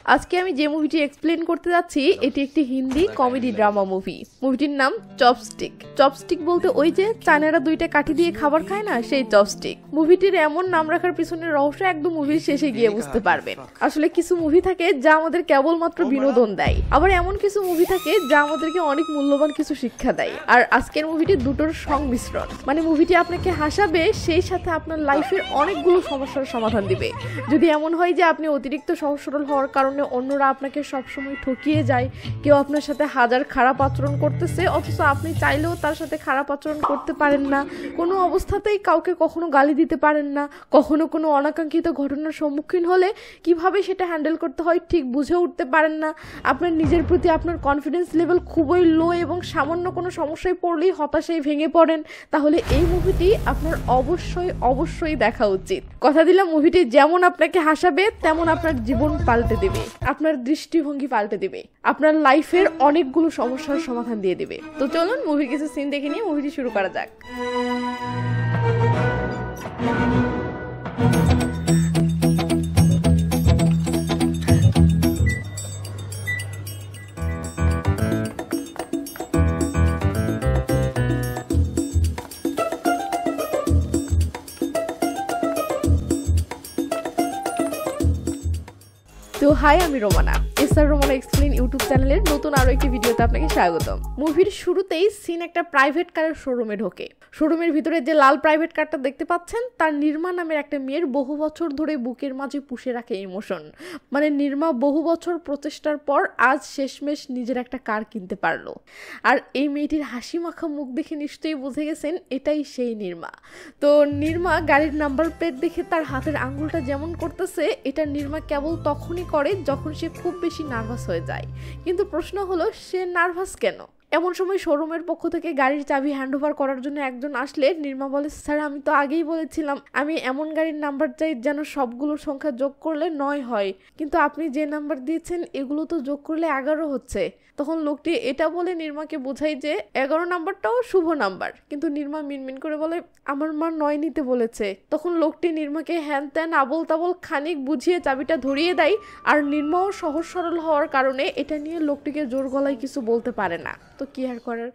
আজকে আমি যে মুভিটি এক্সপ্লেন করতে যাচ্ছি এটি একটি হিন্দি কমেডি ড্রামা মুভি। মুভিটির নাম চপস্টিক। চপস্টিক বলতে ওই যে চায়নারা দুইটা কাঠি দিয়ে খাবার খায় না, সেই চপস্টিক। মুভিটির এমন নাম রাখার পিছনের রহস্য একদম মুভির শেষে গিয়ে বুঝতে পারবেন। আসলে কিছু মুভি থাকে যা আমাদের কেবলমাত্র বিনোদন দেয়, আবার এমন কিছু মুভি থাকে যা আমাদেরকে অনেক মূল্যবান কিছু শিক্ষা দেয়। আর আজকের মুভিটি দুটোর সংমিশ্রণ, মানে মুভিটি আপনাকে হাসাবে, সেই সাথে আপনার লাইফের অনেকগুলো সমস্যার সমাধান দিবে। যদি এমন হয় যে আপনি অতিরিক্ত সহজ সরল হওয়ার কারণে অন্যরা আপনাকে সবসময় ঠকিয়ে যায়, কেউ আপনার সাথে হাজার খারাপ আচরণ করতেছে অথচ আপনি চাইলেও তার সাথে খারাপ আচরণ করতে পারেন না, কোনো অবস্থাতেই কাউকে কখনো গালি দিতে পারেন না, কখনো কোনো অনাকাঙ্ক্ষিত ঘটনার সম্মুখীন হলে কিভাবে সেটা হ্যান্ডেল করতে হয় ঠিক বুঝে উঠতে পারেন না, আপনার নিজের প্রতি আপনার কনফিডেন্স লেভেল খুবই লো এবং সামান্য কোনো সমস্যায় পড়লেই হতাশায় ভেঙে পড়েন, তাহলে এই মুভিটি আপনার অবশ্যই দেখা উচিত। কথা দিলাম মুভিটি যেমন আপনাকে হাসাবে তেমন আপনার জীবন পাল্টে দেবে, আপনার দৃষ্টিভঙ্গি পাল্টে দেবে, আপনার লাইফের অনেকগুলো সমস্যার সমাধান দিয়ে দেবে। তো চলুন মুভির কিছু সিন দেখে নিয়ে মুভিটি শুরু করা যাক। তো হাই, আমি Romana, SR Romana explain YouTube চ্যানেলের নতুন আরো একটি ভিডিওতে আপনাকে স্বাগতম। মুভির শুরুতেই সিন একটা প্রাইভেট কারের শোরুমে ঢোকে। শোরুমের ভিতরে যে লাল প্রাইভেট কারটা দেখতে পাচ্ছেন তার নির্মা নামের একটা মেয়ের বহু বছর ধরে বুকের মাঝে পুষে রাখে ইমোশন। মানে নির্মা বহু বছর প্রচেষ্টার পর আজ শেষমেশ নিজের একটা কার কিনতে পারলো। আর এই মেয়েটির হাসি মাখা মুখ দেখে নিশ্চয়ই বুঝে গেছেন এটাই সেই নির্মা। তো নির্মা গাড়ির নাম্বার প্লেট দেখে তার হাতের আঙ্গুলটা যেমন করতেছে, এটা নির্মা কেবল তখনই করে যখন সে খুব বেশি নার্ভাস হয়ে যায়। কিন্তু প্রশ্ন হলো, সে নার্ভাস কেন? এমন সময় শোরুমের পক্ষ থেকে গাড়ির চাবি হ্যান্ড ওভার করার জন্য একজন আসলে নির্মা বলে, স্যার আমি তো আগেই বলেছিলাম আমি এমন গাড়ির নাম্বার চাই যেন সবগুলোর সংখ্যা যোগ করলে 9 হয়, কিন্তু আপনি যে নাম্বার দিয়েছেন এগুলো তো যোগ করলে 11 হচ্ছে। তখন লোকটি এটা বলে নির্মাকে বোঝাই যে 11 নাম্বারটাও শুভ নাম্বার, কিন্তু নির্মা মিনমিন করে বলে আমার মা 9 নিতে বলেছে। তখন লোকটি নির্মাকে হ্যান ত্যান আবল তাবল খানিক বুঝিয়ে চাবিটা ধরিয়ে দেয়। আর নির্মাও সহজ সরল হওয়ার কারণে এটা নিয়ে লোকটিকে জোর গলায় কিছু বলতে পারে না। তো কি আর করার,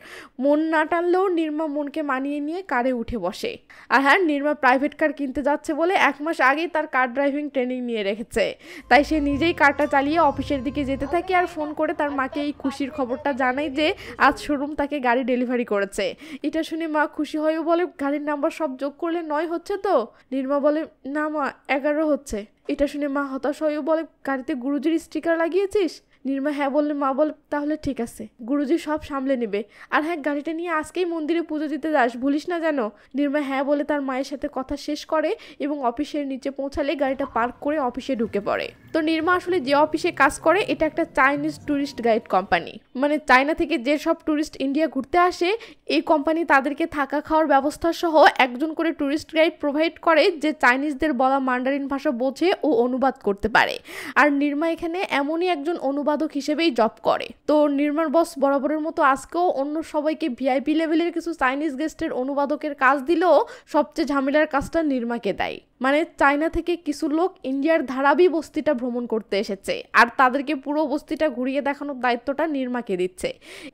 মন না টানলেও নির্মা মনকে মানিয়ে নিয়ে কারে উঠে বসে। আর হ্যাঁ, নির্মা প্রাইভেট কার কিনতে যাচ্ছে বলে 1 মাস আগেই তার কার ড্রাইভিং ট্রেনিং নিয়ে রেখেছে, তাই সে নিজেই কারটা চালিয়ে অফিসের দিকে যেতে থাকে আর ফোন করে তার মাকে এই খুশির খবরটা জানায় যে আজ শোরুম তাকে গাড়ি ডেলিভারি করেছে। এটা শুনে মা খুশি হয়েও বলে, গাড়ির নাম্বার সব যোগ করলে 9 হচ্ছে তো? নির্মা বলে, না মা 11 হচ্ছে। এটা শুনে মা হতাশ হয়েও বলে, গাড়িতে গুরুজির স্টিকার লাগিয়েছিস? নির্মা হ্যাঁ বললে মা বলে, তাহলে ঠিক আছে, গুরুজি সব সামলে নেবে। আর হ্যাঁ, গাড়িটা নিয়ে আজকেই মন্দিরে পুজো দিতে যাস, ভুলিস না যেন। নির্মা হ্যাঁ বলে তার মায়ের সাথে কথা শেষ করে এবং অফিসের নিচে পৌঁছালে গাড়িটা পার্ক করে অফিসে ঢুকে পড়ে। তো নির্মা আসলে যে অফিসে কাজ করে এটা একটা চাইনিজ ট্যুরিস্ট গাইড কোম্পানি, মানে চায়না থেকে যে সব ট্যুরিস্ট ইন্ডিয়া ঘুরতে আসে এই কোম্পানি তাদেরকে থাকা খাওয়ার ব্যবস্থা সহ একজন করে ট্যুরিস্ট গাইড প্রোভাইড করে যে চাইনিজদের বলা মান্ডারিন ভাষা বোঝে ও অনুবাদ করতে পারে। আর নির্মা এখানে এমনই একজন অনুবাদক হিসেবেই জব করে। তো নির্মার বস বরাবরের মতো আজকেও অন্য সবাইকে ভিআইপি লেভেলের কিছু চাইনিজ গেস্টের অনুবাদকের কাজ দিলেও সবচেয়ে ঝামেলার কাজটা নির্মাকে দেয়। মানে চায়না থেকে কিছু লোক ইন্ডিয়ার ধারাবি বস্তিটা ভ্রমণ করতে এসেছে আর তাদেরকে পুরো বস্তিটা ঘুরিয়ে দেখানোর দায়িত্বটা নির্মাকে দিচ্ছে।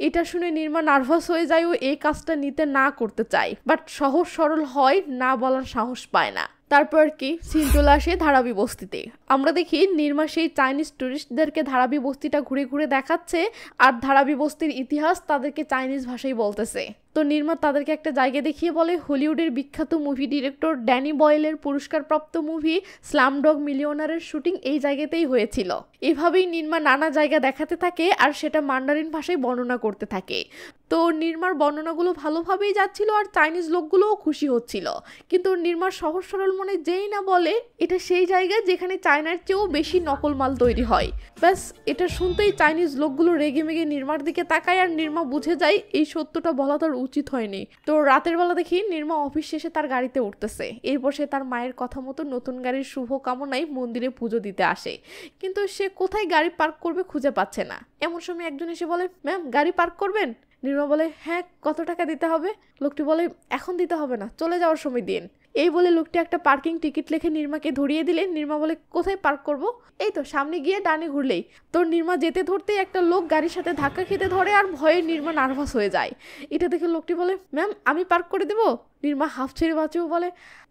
এটা শুনে নির্মা নার্ভাস হয়ে যায় ও এই কাজটা নিতে না করতে চায়, বাট সহজ সরল হয় না বলার সাহস পায় না। তারপর কি সিন চলে আসে ধারাবি বস্তিতে। আমরা দেখি নির্মা সেই চাইনিজ টুরিস্টদেরকে ধারাবি বস্তিটা ঘুরে ঘুরে দেখাচ্ছে আর ধারাবি বস্তির ইতিহাস তাদেরকে চাইনিজ ভাষায় বলতেছে। তো নির্মা তাদেরকে একটা জায়গা দেখিয়ে বলে হলিউডের বিখ্যাত মুভি ডিরেক্টর ড্যানি বয়েলের পুরস্কারপ্রাপ্ত মুভি স্লামডগ মিলিয়নারের শুটিং এই জায়গাতেই হয়েছিল। এভাবেই নির্মা নানা জায়গা দেখাতে থাকে আর সেটা মান্ডারিন ভাষায় বর্ণনা করতে থাকে। তো নির্মার বর্ণনাগুলো ভালোভাবেই যাচ্ছিল আর চাইনিজ লোকগুলোও খুশি হচ্ছিল। কিন্তু নির্মার সহজ সরল মনে যেই না বলে এটা সেই জায়গা যেখানে চায়নার চেয়েও বেশি নকল মাল তৈরি হয়, ব্যাস এটা শুনতেই চাইনিজ লোকগুলো রেগে মেগে নির্মার দিকে তাকায় আর নির্মা বুঝে যায় এই সত্যটা বলা তার উচিত হয়নি। তো রাতের বেলা দেখি নির্মা অফিস শেষে তার গাড়িতে উঠতেছে। এরপর সে তার মায়ের কথা মতো নতুন গাড়ির শুভ কামনায় মন্দিরে পুজো দিতে আসে, কিন্তু সে কোথায় গাড়ি পার্ক করবে খুঁজে পাচ্ছে না। এমন সময় একজন এসে বলে, ম্যাম গাড়ি পার্ক করবেন? নির্মা বলে, হ্যাঁ কত টাকা দিতে হবে? লোকটি বলে, এখন দিতে হবে না, চলে যাওয়ার সময় দিন। এই বলে লোকটি একটা পার্কিং টিকিট লিখে নির্মাকে ধরিয়ে দিলে। নির্মা বলে কোথায় পার্ক করব? এই তো সামনে গিয়ে ডানে ঘুরলেই। তো নির্মা যেতে ধরতেই একটা লোক গাড়ির সাথে ধাক্কা খেতে ধরে আর ভয়ে নির্মা নার্ভাস হয়ে যায়। এটা দেখে লোকটি বলে ম্যাম আমি পার্ক করে দেবো। নির্মা হাফ ছেড়ে বাঁচেও বলে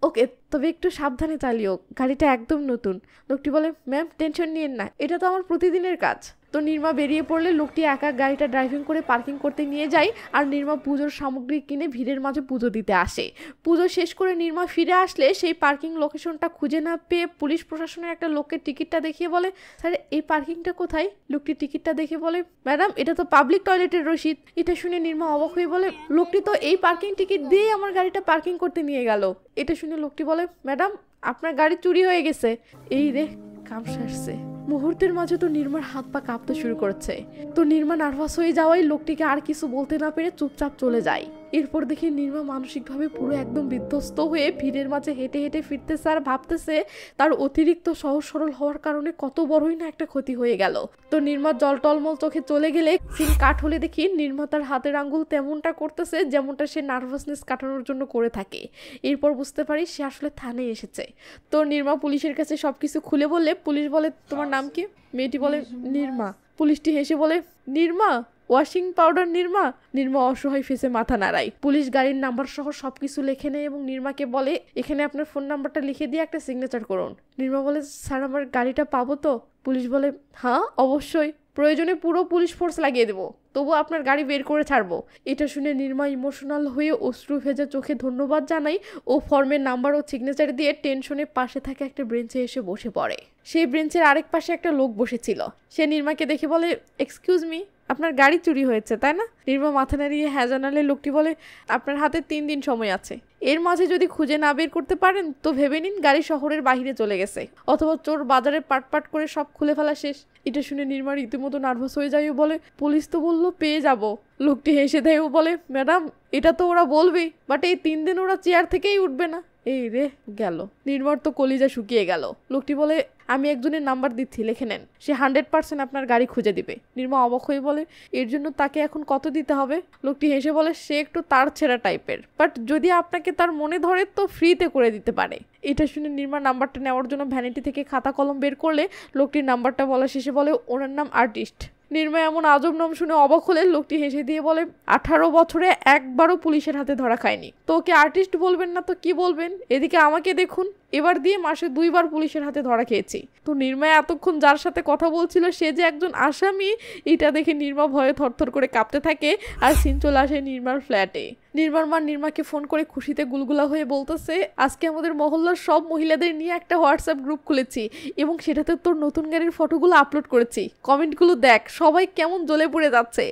ওকে, তবে একটু সাবধানে চালিও, গাড়িটা একদম নতুন। লোকটি বলে ম্যাম টেনশন নিয়েন না, এটা তো আমার প্রতিদিনের কাজ। তো নির্মা বেরিয়ে পড়লে লোকটি একা গাড়িটা ড্রাইভিং করে পার্কিং করতে নিয়ে যায়। আর নির্মা পুজোর সামগ্রী কিনে ভিড়ের মাঝে পুজো দিতে আসে। পুজো শেষ করে নির্মা ফিরে আসলে সেই পার্কিং লোকেশনটা খুঁজে না পেয়ে পুলিশ প্রশাসনের একটা লোককে টিকিটটা দেখিয়ে বলে স্যার এই পার্কিংটা কোথায়? লোকটি টিকিটটা দেখে বলে ম্যাডাম এটা তো পাবলিক টয়লেটের রসিদ। এটা শুনে নির্মা অবাক হয়ে বলে লোকটি তো এই পার্কিং টিকিট দিয়ে আমার গাড়িটা পার্কিং করতে নিয়ে গেল। এটা শুনে লোকটি বলে ম্যাডাম আপনার গাড়ি চুরি হয়ে গেছে। এই রে কাম সারছে। মুহূর্তের মাঝে তো নির্মার হাত পা কাঁপতে শুরু করেছে। তো নির্মা নার্ভাস হয়ে যাওয়ায় লোকটিকে আর কিছু বলতে না পেরে চুপচাপ চলে যায়। এরপর দেখি নির্মা মানসিকভাবে পুরো একদম বিধ্বস্ত হয়ে ভিড়ের মাঝে হেঁটে হেঁটে ফিরতেছে আর ভাবতেছে তার অতিরিক্ত সহজ সরল হওয়ার কারণে কত বড়ই না একটা ক্ষতি হয়ে গেল। তো নির্মা জল টলমল চোখে চলে গেলে সিন কাট হলে দেখি নির্মা তার হাতের আঙ্গুল তেমনটা করতেছে যেমনটা সে নার্ভাসনেস কাটানোর জন্য করে থাকে। এরপর বুঝতে পারি সে আসলে থানায় এসেছে। তো নির্মা পুলিশের কাছে সবকিছু খুলে বললে পুলিশ বলে তোমার নাম কি? মেয়েটি বলে নির্মা। পুলিশটি হেসে বলে নির্মা ওয়াশিং পাউডার নির্মা? নির্মা অসহায় ফেসে মাথা নাড়ায়। পুলিশ গাড়ির নাম্বার সহ সবকিছু লিখে নেয় এবং নির্মাকে বলে এখানে আপনার ফোন নাম্বারটা লিখে দিয়ে একটা সিগনেচার করুন। নির্মা বলে স্যার আমার গাড়িটা পাবো তো? পুলিশ বলে হ্যাঁ অবশ্যই, প্রয়োজনে পুরো পুলিশ ফোর্স লাগিয়ে দেবো, তবু আপনার গাড়ি বের করে ছাড়বো। এটা শুনে নির্মা ইমোশনাল হয়ে অশ্রু ভেজা চোখে ধন্যবাদ জানাই ও ফর্মের নাম্বার ও সিগনেচার দিয়ে টেনশনে পাশে থাকা একটা বেঞ্চে এসে বসে পড়ে। সেই বেঞ্চের আরেক পাশে একটা লোক বসেছিল। সে নির্মাকে দেখে বলে এক্সকিউজ মি আপনার গাড়ি চুরি হয়েছে তাই না? নির্মা মাথা নাড়িয়ে হ্যাঁ জানালে লোকটি বলে আপনার হাতে 3 দিন সময় আছে, এর মাঝে যদি খুঁজে না বের করতে পারেন তো ভেবে নিন গাড়ি শহরের বাইরে চলে গেছে, অথবা চোর বাজারে পাট করে সব খুলে ফেলা শেষ। এটা শুনে নির্মা রীতিমতো নার্ভাস হয়ে যায় ও বলে পুলিশ তো বললো পেয়ে যাব। লোকটি হেসে দেয় ও বলে ম্যাডাম এটা তো ওরা বলবেই, বাট এই 3 দিন ওরা চেয়ার থেকেই উঠবে না। এই রে গেল। নির্মার তো কলিজা শুকিয়ে গেল। লোকটি বলে আমি একজনের নাম্বার দিচ্ছি, লিখে নেন, সে 100% আপনার গাড়ি খুঁজে দিবে। নির্মা অবাক হয়ে বলে এর জন্য তাকে এখন কত দিতে হবে? লোকটি হেসে বলে সে একটু তার ছেঁড়া টাইপের, বাট যদি আপনাকে তার মনে ধরে তো ফ্রিতে করে দিতে পারে। এটা শুনে নির্মা নাম্বারটা নেওয়ার জন্য ভ্যানিটি থেকে খাতা কলম বের করলে লোকটির নাম্বারটা বলা শেষে বলে ওনার নাম আর্টিস্ট। নির্মা এমন আজব নাম শুনে অবাক হলে লোকটি হেসে দিয়ে বলে 18 বছরে একবারও পুলিশের হাতে ধরা খায়নি, তো ওকে আর্টিস্ট বলবেন না তো কি বলবেন? এদিকে আমাকে দেখুন, এবার দিয়ে মাসে 2 বার পুলিশের হাতে ধরা খেয়েছি। তো নির্মা এতক্ষণ যার সাথে কথা বলছিল সে যে একজন আসামি, এটা দেখে নির্মা ভয়ে থরথর করে কাঁপতে থাকে। আর সিন চলে আসে নির্মার ফ্ল্যাটে। নির্মার মা নির্মাকে ফোন করে খুশিতে গুলগুলা হয়ে বলতেছে আজকে আমাদের মহল্লার সব মহিলাদের নিয়ে একটা হোয়াটসঅ্যাপ গ্রুপ খুলেছি এবং সেটাতে তোর নতুন গাড়ির ফটোগুলো আপলোড করেছি, কমেন্টগুলো দেখ, সবাই কেমন জ্বলে পড়ে যাচ্ছে।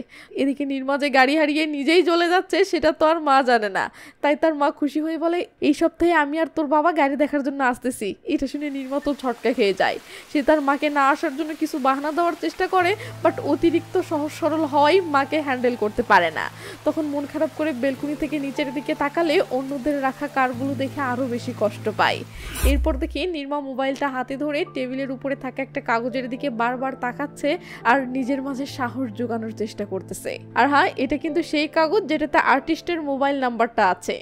এদিকে নির্মা যে গাড়ি হারিয়ে নিজেই জ্বলে যাচ্ছে সেটা তো আর মা জানে না, তাই তার মা খুশি হয়ে বলে এই সপ্তাহে আমি আর তোর বাবা গাড়ি দেখার জন্য আসতেছি। এটা শুনে নির্মা তো ছটকা খেয়ে যায়। সে তার মাকে না আসার জন্য কিছু বাহানা দেওয়ার চেষ্টা করে, বাট অতিরিক্ত সহজ সরল হওয়াই মাকে হ্যান্ডেল করতে পারে না। তখন মন খারাপ করে বেলকুনি থেকে নিচের দিকে তাকালে অন্যদের রাখা কারগুলো দেখে আরো বেশি কষ্ট পায়। এরপর দেখি নির্মা মোবাইলটা হাতে ধরে টেবিলের উপরে থাকা একটা কাগজের দিকে বারবার তাকাচ্ছে আর নিজের মাঝে সাহস জোগানোর চেষ্টা করতেছে। আর হ্যাঁ, এটা কিন্তু সেই কাগজ যেটাতে আর্টিস্টের মোবাইল নাম্বারটা আছে।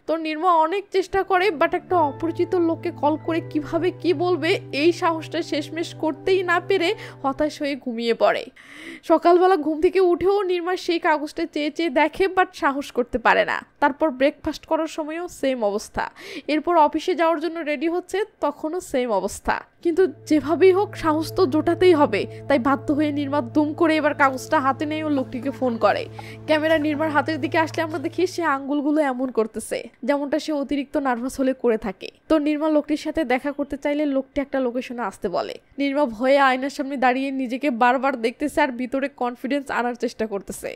তো নির্মা অনেক চেষ্টা করে, বাট একটা অপরিচিত লোককে কল করে কিভাবে কি বলবে এই সাহসটা শেষমেশ করতেই না পেরে হতাশ হয়ে ঘুমিয়ে পড়ে। সকালবেলা ঘুম থেকে উঠেও নির্মা সেই কাগজটা চেয়ে চেয়ে দেখে, বাট সাহস করতে পারে না। তারপর ব্রেকফাস্ট করার সময়ও সেম অবস্থা। এরপর অফিসে যাওয়ার জন্য রেডি হচ্ছে, তখনও সেম অবস্থা। কিন্তু যেভাবেই হোক সাহস তো জোটাতেই হবে, তাই বাধ্য হয়ে নির্মা দুম করে এবার কাগজটা হাতে নিয়ে ও লোকটিকে ফোন করে। ক্যামেরা নির্মার হাতের দিকে আসলে আমরা দেখি সে আঙ্গুলগুলো এমন করতেছে যেমনটা সে অতিরিক্ত নার্ভাস হলে করে থাকে। তো নির্মা লোকটির সাথে দেখা করতে চাইলে লোকটি একটা লোকেশনে আসতে বলে। নির্মা ভয়ে আয়নার সামনে দাঁড়িয়ে নিজেকে বারবার দেখতেছে আর ভিতরে কনফিডেন্স আনার চেষ্টা করতেছে।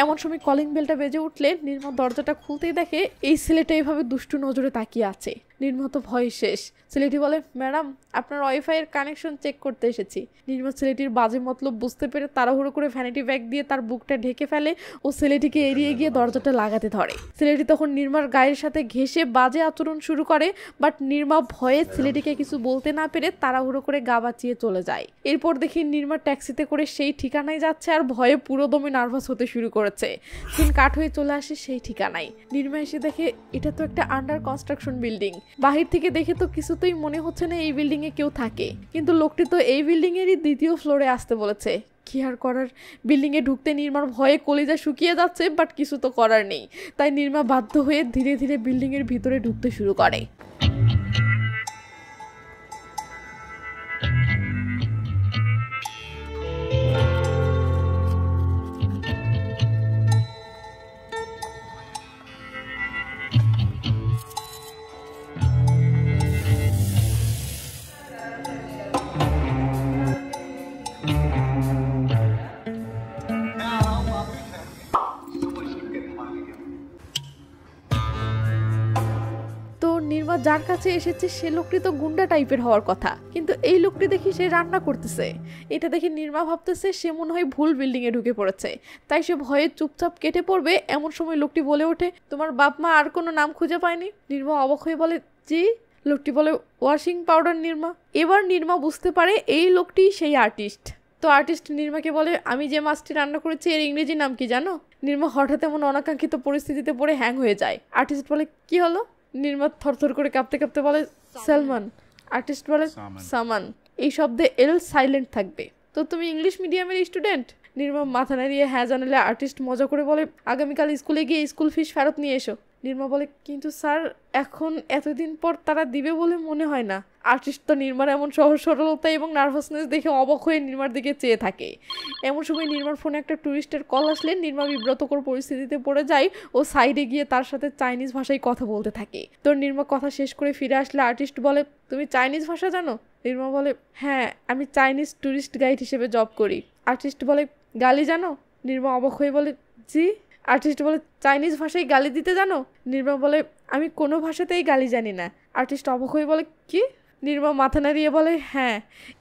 এমন সময় কলিং বেলটা বেজে উঠলে নির্মা দরজাটা খুলতেই দেখে এই ছেলেটা এইভাবে দুষ্টু নজরে তাকিয়ে আছে। নির্মা তো ভয় শেষ। ছেলেটি বলে ম্যাডাম আপনার ওয়াইফাই এর কানেকশন চেক করতে এসেছি। নির্মা ছেলেটির বাজে মতলব বুঝতে পেরে তাড়াহুড়ো করে ভ্যানিটি ব্যাগ দিয়ে তার বুকটা ঢেকে ফেলে ও ছেলেটিকে এড়িয়ে গিয়ে দরজাটা লাগাতে ধরে। ছেলেটি তখন নির্মার গায়ের সাথে ঘেঁষে বাজে আচরণ শুরু করে, বাট নির্মা ভয়ে ছেলেটিকে কিছু বলতে না পেরে তাড়াহুড়ো করে গা বাঁচিয়ে চলে যায়। এরপর দেখি নির্মা ট্যাক্সিতে করে সেই ঠিকানায় যাচ্ছে আর ভয়ে পুরো দমে নার্ভাস হতে শুরু করেছে। সিন কাট হয়ে চলে আসে সেই ঠিকানায়। নির্মা এসে দেখে এটা তো একটা আন্ডার কনস্ট্রাকশন বিল্ডিং। বাহির থেকে দেখে তো কিছুতেই মনে হচ্ছে না এই বিল্ডিং এ কেউ থাকে, কিন্তু লোকটি তো এই বিল্ডিং এরই 2য় ফ্লোরে আসতে বলেছে। কি আর করার, বিল্ডিং এ ঢুকতে নির্মার ভয়ে কলিজা শুকিয়ে যাচ্ছে, বাট কিছু তো করার নেই। তাই নির্মা বাধ্য হয়ে ধীরে ধীরে বিল্ডিং এর ভিতরে ঢুকতে শুরু করে। নির্মা যার কাছে এসেছে সে লোকটি তো গুন্ডা টাইপের হওয়ার কথা, কিন্তু এই লোকটি দেখি সে রান্না করতেছে। এটা দেখে নির্মা ভাবতেছে সে মনে হয় ভুল বিল্ডিং এ ঢুকে পড়েছে, তাই সে ভয়ে চুপচাপ কেটে পড়বে। এমন সময় লোকটি বলে ওঠে, তোমার বাপ মা আর কোনো নাম খুঁজে পায়নি? নির্মা অবাক হয়ে বলে, জি। লোকটি বলে, ওয়াশিং পাউডার নির্মা। এবার নির্মা বুঝতে পারে এই লোকটি সেই আর্টিস্ট। তো আর্টিস্ট নির্মাকে বলে, আমি যে মাছটি রান্না করেছি এর ইংরেজি নাম কি জানো? নির্মা হঠাৎ এমন অনাকাঙ্ক্ষিত পরিস্থিতিতে পড়ে হ্যাং হয়ে যায়। আর্টিস্ট বলে, কি হলো? নির্মা থরথর করে কাঁপতে কাঁপতে বলে, সালমান। আর্টিস্ট বলে, সামান। এই শব্দে এল সাইলেন্ট থাকবে। তো তুমি ইংলিশ মিডিয়ামের স্টুডেন্ট? নির্মা মাথা নাড়িয়ে হ্যাঁ জানালে আর্টিস্ট মজা করে বলে, আগামীকাল স্কুলে গিয়ে স্কুল ফিস ফেরত নিয়ে এসো। নির্মা বলে, কিন্তু স্যার এখন এতদিন পর তারা দিবে বলে মনে হয় না। আর্টিস্ট তো নির্মার এমন সহজ সরলতা এবং নার্ভাসনেস দেখে অবাক হয়ে নির্মার দিকে চেয়ে থাকে। এমন সময় নির্মার ফোনে একটা টুরিস্টের কল আসলে নির্মা বিব্রতকর পরিস্থিতিতে পড়ে যায় ও সাইডে গিয়ে তার সাথে চাইনিজ ভাষায় কথা বলতে থাকে। তো নির্মা কথা শেষ করে ফিরে আসলে আর্টিস্ট বলে, তুমি চাইনিজ ভাষা জানো? নির্মা বলে, হ্যাঁ, আমি চাইনিজ টুরিস্ট গাইড হিসেবে জব করি। আর্টিস্ট বলে, গালি জানো? নির্মা অবাক হয়ে বলে, জি। আর্টিস্ট বলে, চাইনিজ ভাষায় গালি দিতে জানো? নির্মা বলে, আমি কোনো ভাষাতেই গালি জানি না। আর্টিস্ট অবাক হয়ে বলে, কি? নির্মা মাথা নাড়িয়ে বলে, হ্যাঁ।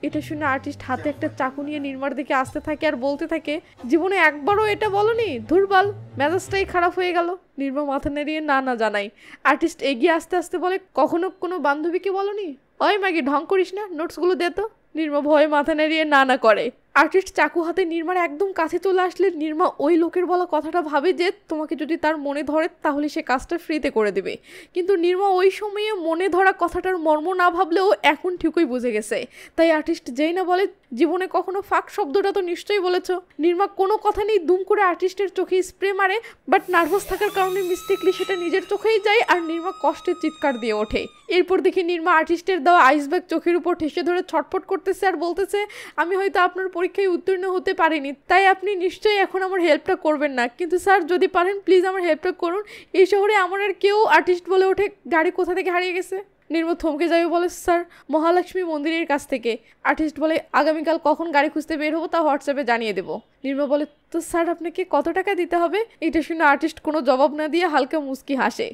এটা শুনে আর্টিস্ট হাতে একটা চাকু নিয়ে নির্মার দিকে আসতে থাকে আর বলতে থাকে, জীবনে একবারও এটা বলনি? ধুরবাল, মেজাজটাই খারাপ হয়ে গেল। নির্মা মাথা নাড়িয়ে না না জানাই। আর্টিস্ট এগিয়ে আসতে আসতে বলে, কখনো কোনো বান্ধবীকে বলনি? ওই ম্যাগি, ঢং করিস না, নোটসগুলো দে তো। নির্মা ভয়ে মাথা নাড়িয়ে না না করে। আর্টিস্ট চাকু হাতে নির্মার একদম কাছে চলে আসলে নির্মা ওই লোকের বলা কথাটা ভাবে যে তোমাকে যদি তার মনে ধরে তাহলে সে কাজটা ফ্রিতে করে দেবে। কিন্তু নির্মা ওই সময়ে মনে ধরা কথাটার মর্ম না ভাবলেও এখন ঠিকই বুঝে গেছে। তাই আর্টিস্ট যেই না বলে, জীবনে কখনো ফাঁক শব্দটা তো নিশ্চয়ই বলেছ। নির্মা কোনো কথা নেই দুম করে আর্টিস্টের চোখে স্প্রে মারে, বাট নার্ভাস থাকার কারণে মিস্টেকলি সেটা নিজের চোখেই যায় আর নির্মা কষ্টে চিৎকার দিয়ে ওঠে। এরপর দেখি নির্মা আর্টিস্টের দেওয়া আইস ব্যাগ চোখের উপর ঠেসে ধরে ছটফট করতেছে আর বলতেছে, আমি হয়তো আপনার পরীক্ষায় উত্তীর্ণ হতে পারিনি, তাই আপনি নিশ্চয়ই এখন আমার হেল্পটা করবেন না, কিন্তু স্যার যদি পারেন প্লিজ আমার হেল্পটা করুন। এই শহরে আমার আর কেউ। আর্টিস্ট বলে ওঠে, গাড়ি কোথা থেকে হারিয়ে গেছে? নির্মা থমকে যাবে বলে, স্যার মহালক্ষ্মী মন্দিরের কাছ থেকে। আর্টিস্ট বলে, আগামীকাল কখন গাড়ি খুঁজতে বের হবো তা হোয়াটসঅ্যাপে জানিয়ে দেবো। নির্মা বলে, তো স্যার আপনাকে কত টাকা দিতে হবে? এটা শুনে আর্টিস্ট কোনো জবাব না দিয়ে হালকা মুচকি হাসে।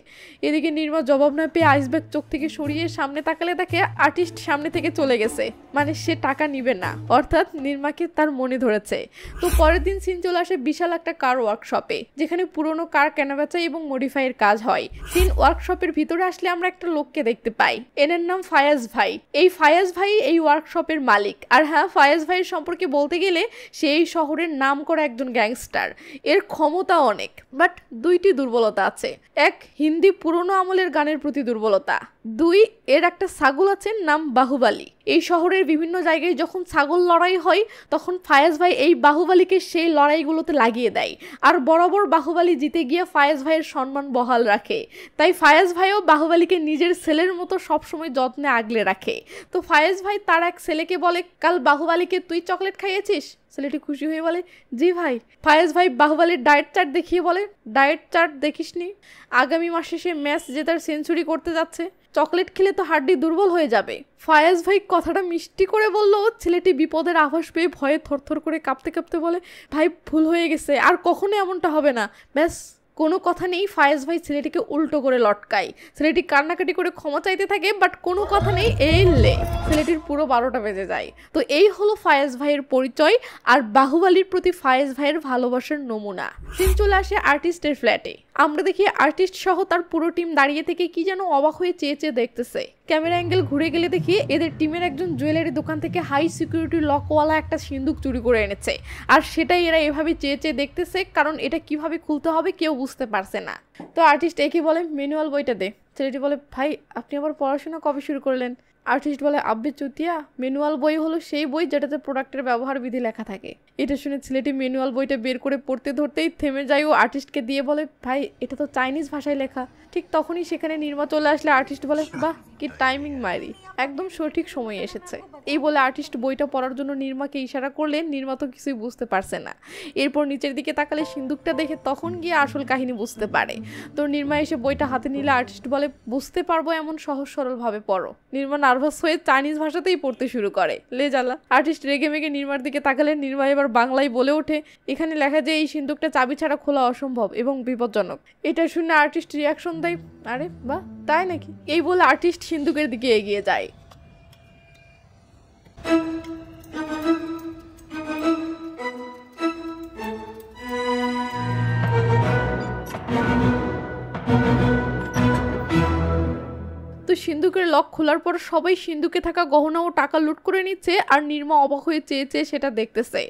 এদিকে নির্মা জবাব না পেয়ে আইস ব্যাগ চোখ থেকে সরিয়ে সামনে তাকালে দেখে আর্টিস্ট সামনে থেকে চলে গেছে, মানে সে টাকা নিবে না, অর্থাৎ নির্মাকে তার মনে ধরেছে। তো পরের দিন সিন চলে আসে বিশাল একটা কার ওয়ার্কশপে, যেখানে পুরনো কার কেনাবেচা এবং মডিফাইয়ের কাজ হয়। সিন ওয়ার্কশপের ভিতরে আসলে আমরা একটা লোককে দেখতে পাই, এনার নাম ফায়াজ ভাই। এই ফায়াজ ভাই এই ওয়ার্কশপের মালিক। আর হ্যাঁ, ফায়াজ ভাইয়ের সম্পর্কে বলতে গেলে সে এই শহরের নাম করা একজন গ্যাংস্টার। এর ক্ষমতা অনেক, বাট দুইটি দুর্বলতা আছে। এক, হিন্দি পুরনো আমলের গানের প্রতি দুর্বলতা। দুই, এর একটা ছাগল আছে নাম বাহুবালী। এই শহরের বিভিন্ন জায়গায় যখন ছাগল লড়াই হয় তখন ফায়াজ ভাই এই বাহুবালীকে সেই লড়াইগুলোতে লাগিয়ে দেয়, আর বরাবর বাহুবালী জিতে গিয়ে ফায়াজ ভাইয়ের সম্মান বহাল রাখে। তাই ফায়াজ ভাইও বাহুবালীকে নিজের ছেলের মতো সবসময় যত্নে আগলে রাখে। তো ফায়াজ ভাই তার এক ছেলেকে বলে, কাল বাহুবালীকে তুই চকলেট খাইয়েছিস? ছেলেটি খুশি হয়ে বলে, জি ভাই। ফায়াজ ভাই বাহুবালীর ডায়েট চার্ট দেখিয়ে বলে, ডায়েট চার্ট দেখিসনি? আগামী মাসে সে ম্যাচ জেতার সেঞ্চুরি করতে যাচ্ছে, চকলেট খেলে তো হাড্ডি দুর্বল হয়ে যাবে। ফায়াজ ভাই কথাটা মিষ্টি করে বলল। ছেলেটি বিপদের আভাস পেয়ে ভয়ে থরথর করে কাঁপতে কাঁপতে বলে, ভাই ভুল হয়ে গেছে, আর কখনো এমনটা হবে না। ব্যাস, কোনো কথা নেই। ফায়াজ ভাই ছেলেটিকে উল্টো করে লটকায়। ছেলেটি কান্নাকাটি করে ক্ষমা চাইতে থাকে, বাট কোনো কথা নেই। এলে ছেলেটির পুরো 12টা বেজে যায়। তো এই হলো ফায়াজ ভাইয়ের পরিচয় আর বাহুবালীর প্রতি ফায়াজ ভাইয়ের ভালোবাসার নমুনা। সিন চলে আসে আর্টিস্টের ফ্ল্যাটে। আমরা দেখি আর্টিস্ট সহ তার পুরো টিম দাঁড়িয়ে থেকে কি যেন অবাক হয়ে চেয়ে চেয়ে দেখতেছে। ক্যামেরা অ্যাঙ্গেল ঘুরে গেলে দেখি এদের টিমের একজন জুয়েলারি দোকান থেকে হাই সিকিউরিটি লকওয়ালা একটা সিন্দুক চুরি করে এনেছে, আর সেটাই এরা এভাবে চেয়ে চেয়ে দেখতেছে, কারণ এটা কিভাবে খুলতে হবে কেউ বুঝতে পারছে না। তো আর্টিস্ট একে বলে ম্যানুয়াল বইটা দে। ছেলেটি বলে ভাই আপনি আবার পড়াশোনা কবে শুরু করলেন? আর্টিস্ট বলে আব্বে চুতিয়া, ম্যানুয়াল বই হলো সেই বই যেটাতে প্রোডাক্টের ব্যবহার বিধি লেখা থাকে। এটা শুনে ছেলেটি ম্যানুয়াল বইটা বের করে পড়তে ধরতেই থেমে যায় ও আর্টিস্টকে দিয়ে বলে ভাই এটা তো চাইনিজ ভাষায় লেখা। ঠিক তখনই সেখানে নির্মা চলে আসলে আর্টিস্ট বলে বাহ কি টাইমিং মাইরি, একদম সঠিক সময়ে এসেছে। এই বলে আর্টিস্ট বইটা পড়ার জন্য নির্মাকে ইশারা করলে নির্মা তো কিছুই বুঝতে পারছে না। এরপর নিচের দিকে তাকালে সিন্দুকটা দেখে তখন গিয়ে আসল কাহিনী বুঝতে পারে। তো নির্মা এসে বইটা হাতে নিলে আর্টিস্ট বলে বুঝতে পারবো এমন সহজ সরল ভাবে পড়ো। নির্মা নার্ভাস হয়ে চাইনিজ ভাষাতেই পড়তে শুরু করে। লে জ্বালা। আর্টিস্ট রেগে মেগে নির্মার দিকে তাকালে নির্মা এবার বাংলায় বলে ওঠে এখানে লেখা যে এই সিন্দুকটা চাবি ছাড়া খোলা অসম্ভব এবং বিপজ্জনক। এটা শুনে আর্টিস্ট রিয়াকশন দেয় আরে বাহ তাই নাকি। এই বলে আর্টিস্ট সিন্দুকের দিকে এগিয়ে যায়। তো সিন্দুকের লক খোলার পর সবাই সিন্দুকে থাকা গহনা ও টাকা লুট করে নিচ্ছে, আর নির্মা অবাক হয়ে চেয়ে চেয়ে সেটা দেখতেছে।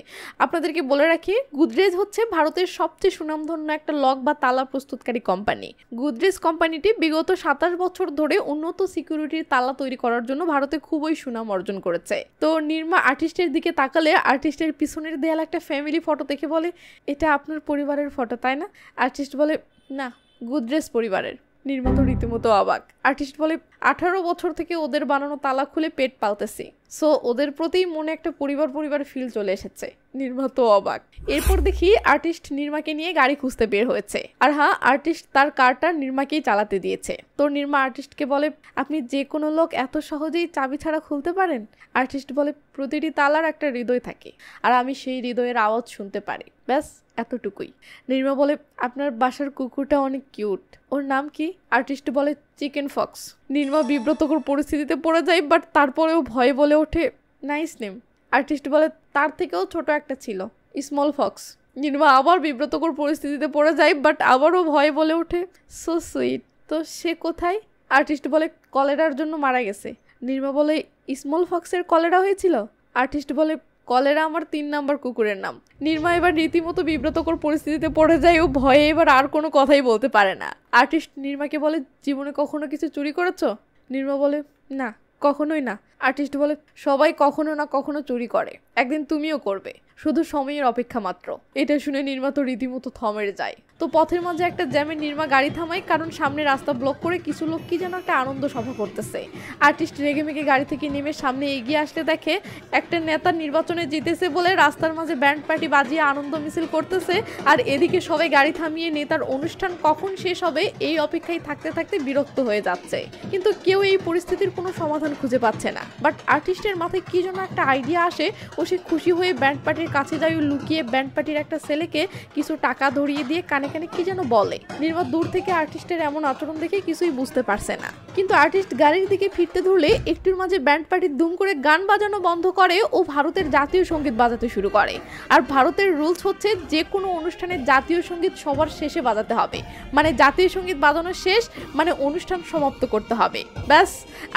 আপনাদেরকে বলে রাখি গুডরেজ হচ্ছে ভারতের সবচেয়ে সুনামধন্য একটা লক বা তালা প্রস্তুতকারী কোম্পানি। গুডরেজ কোম্পানিটি বিগত 27 বছর ধরে উন্নত সিকিউরিটির তালা তৈরি করার জন্য ভারতে খুবই সুনাম অর্জন করেছে। তো নির্মা আর্টিস্টের দিকে তাকালে আর্টিস্টের পিছনের দেয়াল একটা ফ্যামিলি ফটো দেখে বলে এটা আপনার পরিবারের ফটো তাই না? আর্টিস্ট বলে না, গুডরেজ পরিবারের। নির্মা তো রীতিমতো অবাক। আর্টিস্ট বলে 18 বছর থেকে ওদের বানানো তালা খুলে পেট পালতেছি, সো ওদের প্রতি মনে একটা পরিবার ফিল চলে এসেছে। নির্মা তো অবাক। এরপর দেখি আর্টিস্ট নির্মাকে নিয়ে গাড়ি খুঁজতে বের হয়েছে, আর হ্যাঁ আর্টিস্ট তার কারটা নির্মাকেই চালাতে দিয়েছে। তো নির্মা আর্টিস্টকে বলে আপনি যে কোনো লোক এত সহজেই চাবি ছাড়া খুলতে পারেন? আর্টিস্ট বলে প্রতিটি তালার একটা হৃদয় থাকে, আর আমি সেই হৃদয়ের আওয়াজ শুনতে পারি, ব্যাস এতটুকুই। নির্মা বলে আপনার বাসার কুকুরটা অনেক কিউট, ওর নাম কি? আর্টিস্ট বলে চিকেন ফক্স। নির্মা বিব্রতকর পরিস্থিতিতে পড়ে যায়, বাট তারপরেও ভয়ে বলে ওঠে নাইস নেম। আর্টিস্ট বলে তার থেকেও ছোট একটা ছিল, স্মল ফক্স। নির্মা আবার বিব্রতকর পরিস্থিতিতে পড়ে যায়, বাট আবারও ভয়ে বলে ওঠে সো সুইট। তো সে কোথায়? আর্টিস্ট বলে কলেরার জন্য মারা গেছে। নির্মা বলে স্মল ফক্সের কলেরা হয়েছিল? আর্টিস্ট বলে কলেরা আমার 3 নাম্বার কুকুরের নাম। নির্মা এবার রীতিমতো বিব্রতকর পরিস্থিতিতে পড়ে যায় ও ভয়ে এবার আর কোনো কথাই বলতে পারে না। আর্টিস্ট নির্মাকে বলে জীবনে কখনো কিছু চুরি করেছো? নির্মা বলে না, কখনোই না। আর্টিস্ট বলে সবাই কখনো না কখনো চুরি করে, একদিন তুমিও করবে, শুধু সময়ের অপেক্ষা মাত্র। এটা শুনে নির্মা তো রীতিমতো থমে যায়। তো পথের মাঝে একটা জ্যামে নির্মা গাড়ি থামায়, কারণ সামনে রাস্তা ব্লক করে কিছু লোক কি যেন একটা আনন্দ সভা করতেছে। আর্টিস্ট রেগে মেগে গাড়ি থেকে নেমে সামনে এগিয়ে আসতে দেখে একটা নেতা নির্বাচনে জিতেছে বলে রাস্তার মাঝে ব্যান্ড পার্টি বাজিয়ে আনন্দ মিছিল করতেছে, আর এদিকে সবাই গাড়ি থামিয়ে নেতার অনুষ্ঠান কখন শেষ হবে এই অপেক্ষায় থাকতে থাকতে বিরক্ত হয়ে যাচ্ছে। কিন্তু কেউ এই পরিস্থিতির কোনো সমাধান খুঁজে পাচ্ছে না। বাট আর্টিস্টের মাথায় কি যেন একটা আইডিয়া আসে ও সে খুশি হয়ে ব্যান্ড পার্টির কাছে যায় ও লুকিয়ে ব্যান্ড পার্টির একটা ছেলেকে কিছু টাকা ধরিয়ে দিয়ে কানে কানে কি যেন বলে। নির্মা দূর থেকে আর্টিস্টের এমন আচরণ দেখে কিছুই বুঝতে পারছে না, কিন্তু আর্টিস্ট গাড়ির দিকে ফিরতে ধরলে একটুর মাঝে ব্যান্ড পার্টি দুম করে গান বাজানো বন্ধ করে ও ভারতের জাতীয় সঙ্গীত বাজাতে শুরু করে। আর ভারতের রুলস হচ্ছে যে কোনো অনুষ্ঠানে জাতীয় সঙ্গীত সবার শেষে বাজাতে হবে, মানে জাতীয় সঙ্গীত বাজানো শেষ মানে অনুষ্ঠান সমাপ্ত করতে হবে। ব্যাস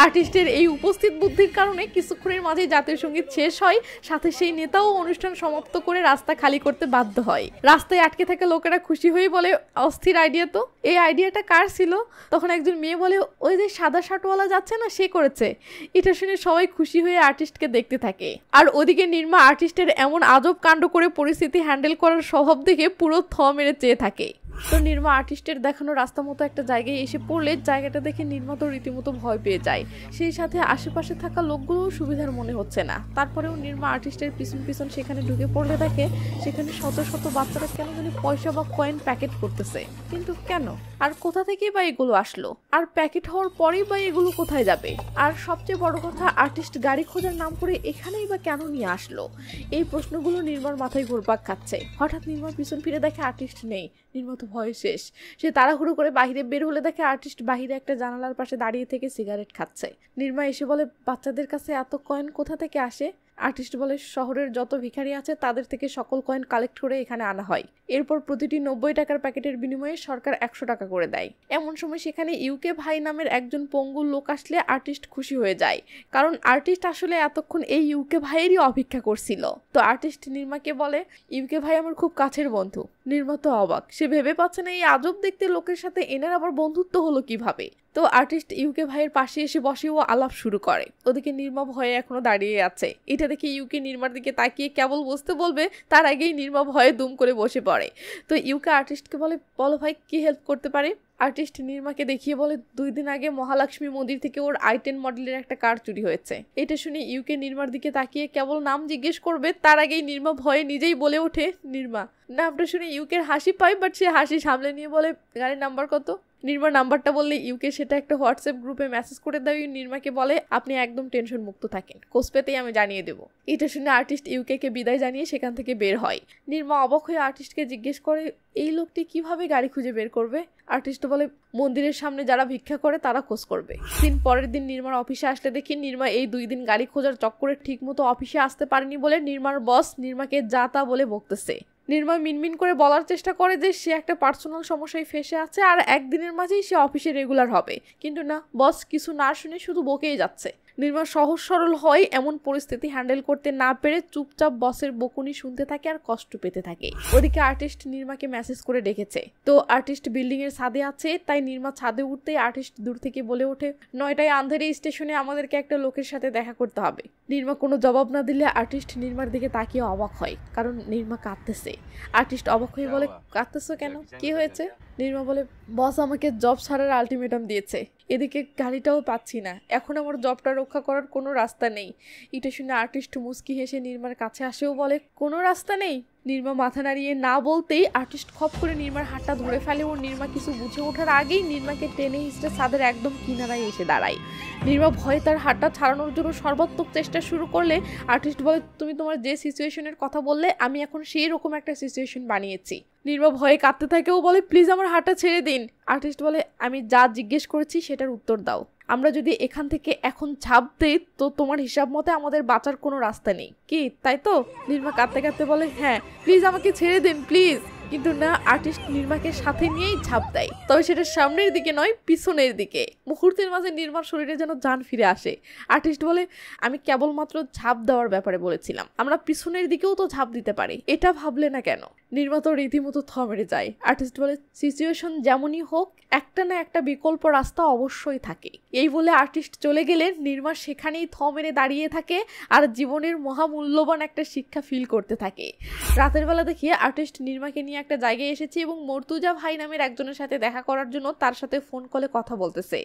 আর্টিস্টের এই উপস্থিত বুদ্ধির কারণে কিছুক্ষণের মাঝে জাতীয় সঙ্গীত শেষ হয়, সাথে সেই নেতাও অনুষ্ঠান সমাপ্ত করে রাস্তা খালি করতে বাধ্য হয়। রাস্তায় আটকে থাকা লোকেরা খুশি হয়ে বলে অস্থির আইডিয়া তো, এই আইডিয়াটা কার ছিল? তখন একজন মেয়ে বলে ওই যে সাদা শার্টওয়ালা যাচ্ছে না, সে করেছে। এটা শুনে সবাই খুশি হয়ে আর্টিস্টকে দেখতে থাকে। আর ওদিকে নির্মা আর্টিস্টের এমন আজব কাণ্ড করে পরিস্থিতি হ্যান্ডেল করার স্বভাব দেখে পুরো থ মেরে চেয়ে থাকে। তো নির্মা আর্টিস্টের দেখানো রাস্তা মতো একটা জায়গায় এসে পড়লে জায়গাটা দেখে নির্মা তো রীতিমতো ভয় পেয়ে যায়। সেই সাথে আশেপাশে থাকা লোকগুলোও সুবিধার মনে হচ্ছে না। তারপরেও নির্মা আর্টিস্টের পিছন পিছন সেখানে ঢুকে পড়লে দেখে সেখানে শত শত বাচ্চারা কেন জানি পয়সা বা কয়েন প্যাকেট করতেছে। কিন্তু কেন আর কোথা থেকেই বা এগুলো আসলো, আর প্যাকেট হওয়ার পরেই বা এগুলো কোথায় যাবে? আর সবচেয়ে বড় কথা আর্টিস্ট গাড়ি খোঁজার নাম করে এখানেই বা কেন নিয়ে আসলো? এই প্রশ্নগুলো নির্মার মাথায় ঘুরপাক খাচ্ছে। হঠাৎ নির্মার পিছন ফিরে দেখে আর্টিস্ট নেই। নির্মা তো ভয় শেষ। সে তাড়াহুড়ো করে বাহিরে বের হলে দেখে আর্টিস্ট বাহিরে একটা জানালার পাশে দাঁড়িয়ে থেকে সিগারেট খাচ্ছে। নির্মা এসে বলে বাচ্চাদের কাছে এত কয়েন কোথা থেকে আসে? আর্টিস্ট বলে শহরের যত ভিখারি আছে তাদের থেকে সকল কয়েন কালেক্ট করে এখানে আনা হয়, এরপর প্রতিটি 90 টাকার প্যাকেটের বিনিময়ে সরকার 100 টাকা করে দেয়। এমন সময় সেখানে ইউকে ভাই নামের একজন পঙ্গু লোক আসলে আর্টিস্ট খুশি হয়ে যায়, কারণ আর্টিস্ট আসলে এতক্ষণ এই ইউকে ভাইয়েরই অপেক্ষা করছিল। তো আর্টিস্ট নির্মাকে বলে ইউকে ভাই আমার খুব কাছের বন্ধু। নির্মা তো অবাক, সে ভেবে পাচ্ছে না এই আজব দেখতে লোকের সাথে এনার আবার বন্ধুত্ব হলো কিভাবে। তো আর্টিস্ট ইউকে ভাইয়ের পাশে এসে বসে ও আলাপ শুরু করে। ওদিকে নির্মা ভয়ে এখনো দাঁড়িয়ে আছে। এটা দেখে ইউকে নির্মার দিকে তাকিয়ে কেবল বসতে বলবে তার আগেই নির্মা ভয়ে দুম করে বসে পড়ে। তো ইউকে আর্টিস্টকে বলে বলো ভাই কি হেল্প করতে পারে। আর্টিস্ট নির্মাকে দেখিয়ে বলে 2 দিন আগে মহালক্ষ্মী মন্দির থেকে ওর i10 মডেলের একটা কার চুরি হয়েছে। এটা শুনে ইউকে নির্মার দিকে তাকিয়ে কেবল নাম জিজ্ঞেস করবে তার আগেই নির্মা ভয়ে নিজেই বলে ওঠে নির্মা। নামটা শুনে ইউকের হাসি পায়, বাট সে হাসি সামলে নিয়ে বলে গাড়ির নাম্বার কত। নির্মার নাম্বারটা বললে ইউকে সেটা একটা হোয়াটসঅ্যাপ গ্রুপে মেসেজ করে দেয়। নির্মাকে বলে আপনি একদম টেনশন মুক্ত থাকেন, কোচ পেতেই আমি জানিয়ে দেবো। এটা শুনে আর্টিস্ট ইউকে বিদায় জানিয়ে সেখান থেকে বের হয়। নির্মা অবাক হয়ে আর্টিস্টকে জিজ্ঞেস করে এই লোকটি কিভাবে গাড়ি খুঁজে বের করবে। আর্টিস্ট বলে মন্দিরের সামনে যারা ভিক্ষা করে তারা খোঁজ করবে। পরের দিন নির্মার অফিসে আসলে দেখি নির্মা এই 2 দিন গাড়ি খোঁজার চক্করে ঠিক মতো অফিসে আসতে পারেনি বলে নির্মার বস নির্মাকে যা তা বলে বকতেছে। নির্মা মিনমিন করে বলার চেষ্টা করে যে সে একটা পার্সোনাল সমস্যায় ফেসে আছে আর একদিনের মাঝেই সে অফিসে রেগুলার হবে, কিন্তু না, বস কিছু না শুনে শুধু বকেই যাচ্ছে। নির্মা সহজ সরল হয় এমন পরিস্থিতি হ্যান্ডেল করতে না পেরে চুপচাপ বসের বকুনি শুনতে থাকে আর কষ্ট পেতে থাকে। ওদিকে আর্টিস্ট নির্মাকে মেসেজ করে ডেকেছে। তো আর্টিস্ট বিল্ডিং এর ছাদে আছে, তাই নির্মা ছাদে উঠতেই আর্টিস্ট দূর থেকে বলে ওঠে 9টায় আন্ধেরি স্টেশনে আমাদেরকে একটা লোকের সাথে দেখা করতে হবে। নির্মা কোনো জবাব না দিলে আর্টিস্ট নির্মার দিকে তাকিয়ে অবাক হয়, কারণ নির্মা কাঁদতেছে। আর্টিস্ট অবাক হয়ে বলে কাঁদতেছো কেন, কি হয়েছে। নির্মা বলে বস আমাকে জব ছাড়ার আলটিমেটাম দিয়েছে, এদিকে গাড়িটাও পাচ্ছি না, এখন আমার জবটা রক্ষা করার কোনো রাস্তা নেই। এটা শুনে আর্টিস্ট মুস্কি হেসে নির্মার কাছে আসেও বলে কোনো রাস্তা নেই। নির্মা মাথা নাড়িয়ে না বলতেই আর্টিস্ট খপ করে নির্মার হাতটা ধরে ফেলে ও নির্মা কিছু বুঝে ওঠার আগেই নির্মাকে টেনে হিঁচড়ে ছাদের একদম কিনারায় এসে দাঁড়ায়। নির্মা ভয়ে তার হাতটা ছাড়ানোর জন্য সর্বাত্মক চেষ্টা শুরু করলে আর্টিস্ট বলে তুমি তোমার যে সিচুয়েশনের কথা বললে আমি এখন সেই রকম একটা সিচুয়েশন বানিয়েছি। নির্মা ভয়ে কাঁদতে থাকে ও বলে প্লিজ আমার হাতটা ছেড়ে দিন। আর্টিস্ট বলে আমি যা জিজ্ঞেস করেছি সেটার উত্তর দাও। আমরা যদি এখান থেকে এখন ঝাঁপ দেই তো তোমার হিসাব মতে আমাদের বাঁচার কোনো রাস্তা নেই, কি তাই তো। নির্মা কাঁদতে কাঁদতে বলে হ্যাঁ প্লিজ আমাকে ছেড়ে দিন প্লিজ। কিন্তু না, আর্টিস্ট নির্মাকে সাথে নিয়েই ঝাঁপ দেয়, তবে সেটা সামনের দিকে নয় পিছনের দিকে। মুহূর্তের মাঝে নির্মার শরীরে যেন জান ফিরে আসে। আর্টিস্ট বলে আমি কেবলমাত্র ঝাঁপ দেওয়ার ব্যাপারে বলেছিলাম, আমরা পিছনের দিকেও তো ঝাঁপ দিতে পারি, এটা ভাবলে না কেন। নির্মা তো রীতিমতো থমেড়ে যায়। আর্টিস্ট বলে সিচুয়েশন যেমনই হোক একটা না একটা বিকল্প রাস্তা অবশ্যই থাকে। এই বলে আর্টিস্ট চলে গেলে নির্মা সেখানেই থমেড়ে দাঁড়িয়ে থাকে আর জীবনের মহামূল্যবান একটা শিক্ষা ফিল করতে থাকে। রাতের বেলা দেখিয়ে আর্টিস্ট নির্মাকে নিয়ে একটা জায়গায় এসেছে এবং মর্তুজা ভাই নামের একজনের সাথে দেখা করার জন্য তার সাথে ফোন কলে কথা বলতেছে।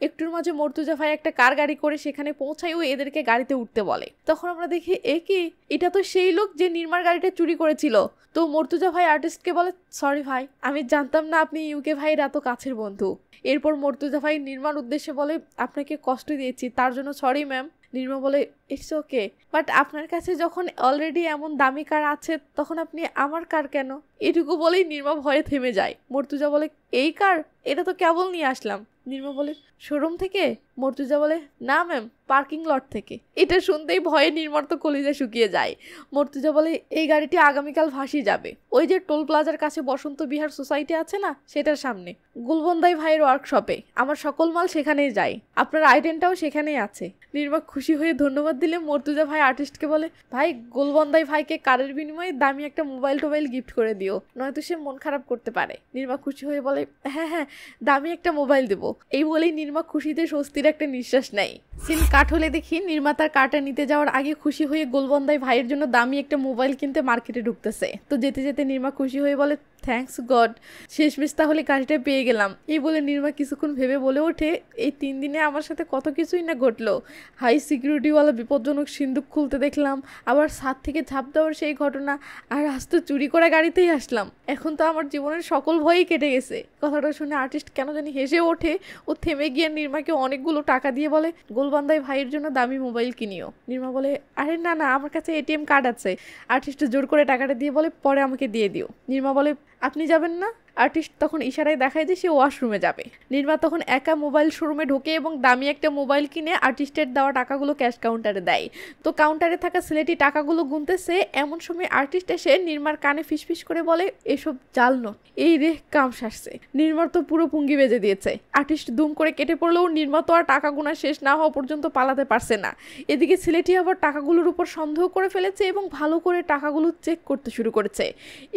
একটুর মাঝে মর্তুজা ভাই একটা কার গাড়ি করে সেখানে পৌঁছায় ও এদেরকে গাড়িতে উঠতে বলে। তখন আমরা দেখি কি এটা তো সেই লোক যে নির্মার গাড়িটা চুরি করেছিল। তো মর্তুজা ভাই আর্টিস্টকে বলে সরি ভাই, আমি জানতাম না আপনি ইউকে ভাইয়ের এত কাছের বন্ধু। এরপর মর্তুজা ভাই নির্মার উদ্দেশ্যে বলে আপনাকে কষ্ট দিয়েছি তার জন্য সরি ম্যাম। নির্মা বলে ইটস ওকে, বাট আপনার কাছে যখন অলরেডি এমন দামি কার আছে তখন আপনি আমার কার কেন। এটুকু বলেই নির্মা ভয়ে থেমে যায়। মর্তুজা বলে এই কার, এটা তো কেবল নিয়ে আসলাম। নির্মা বলে শোরুম থেকে। মর্তুজা বলে না ম্যাম, পার্কিং লট থেকে। এটা শুনতেই ভয়ে নির্মার তো কলিজা শুকিয়ে যায়। মর্তুজা বলে এই গাড়িটি আগামীকাল ভাসি যাবে, ওই যে টোল প্লাজার কাছে বসন্ত বিহার সোসাইটি আছে না, সেটার সামনে গুলবন্দাই ভাইয়ের ওয়ার্কশপে। আমার সকল মাল সেখানেই যায়, আপনার আইটেমটাও সেখানেই আছে। নির্মা খুশি হয়ে ধন্যবাদ দিলে মর্তুজা ভাই আর্টিস্টকে বলে ভাই গুলবন্দাই ভাইকে কারের বিনিময়ে দামি একটা মোবাইল টোবাইল গিফট করে দিও, নয়তো সে মন খারাপ করতে পারে। নির্মা খুশি হয়ে বলে হ্যাঁ হ্যাঁ দামি একটা মোবাইল দেবো। এই বলেই নির্মা খুশিতে স্বস্তির একটা নিঃশ্বাস নেয়। সিন কাট হলে দেখি নির্মা তার কারটা নিতে যাওয়ার আগে খুশি হয়ে গোলবন্দাই ভাইয়ের জন্য দামি একটা মোবাইল কিনতে মার্কেটে ঢুকতেছে। তো যেতে যেতে নির্মা খুশি হয়ে বলে থ্যাঙ্কস গড, শেষমেশ তাহলে গাড়িটা পেয়ে গেলাম। এই বলে নির্মা কিছুক্ষণ ভেবে বলে ওঠে এই 3 দিনে আমার সাথে কত কিছুই না ঘটলো। হাই সিকিউরিটিওয়ালা বিপজ্জনক সিন্দুক খুলতে দেখলাম, আবার ছাদ থেকে ঝাঁপ দেওয়ার সেই ঘটনা, আর আজ তো চুরি করা গাড়িতেই আসলাম। এখন তো আমার জীবনের সকল ভয়ই কেটে গেছে। কথাটা শুনে আর্টিস্ট কেন জানি হেসে ওঠে। ও থেমে গিয়ে নির্মাকে অনেকগুলো টাকা দিয়ে বলে গোলবান্দাই ভাইয়ের জন্য দামি মোবাইল কিনিও। নির্মা বলে আরে না না, আমার কাছে এটিএম কার্ড আছে। আর্টিস্ট জোর করে টাকাটা দিয়ে বলে পরে আমাকে দিয়ে দিও। নির্মা বলে আপনি যাবেন না? আর্টিস্ট তখন ইশারায় দেখায় যে সে ওয়াশরুমে যাবে। নির্মা তখন একা মোবাইল শোরুমে ঢোকে এবং দামি একটা মোবাইল কিনে আর্টিস্টের দেওয়া টাকাগুলো ক্যাশ কাউন্টারে দেয়। তো কাউন্টারে থাকা ছেলেটি টাকাগুলো গুনতেছে, এমন সময় আর্টিস্ট এসে নির্মার কানে ফিসফিস করে বলে, এসব জাল নোট। এই রে কাম সারছে। নির্মার তো পুরো পুঙ্গি বেজে দিয়েছে। আর্টিস্ট দুম করে কেটে পড়লেও নির্মা তো আর টাকা গোনা শেষ না হওয়া পর্যন্ত পালাতে পারছে না। এদিকে ছেলেটি আবার টাকাগুলোর উপর সন্দেহ করে ফেলেছে এবং ভালো করে টাকাগুলো চেক করতে শুরু করেছে।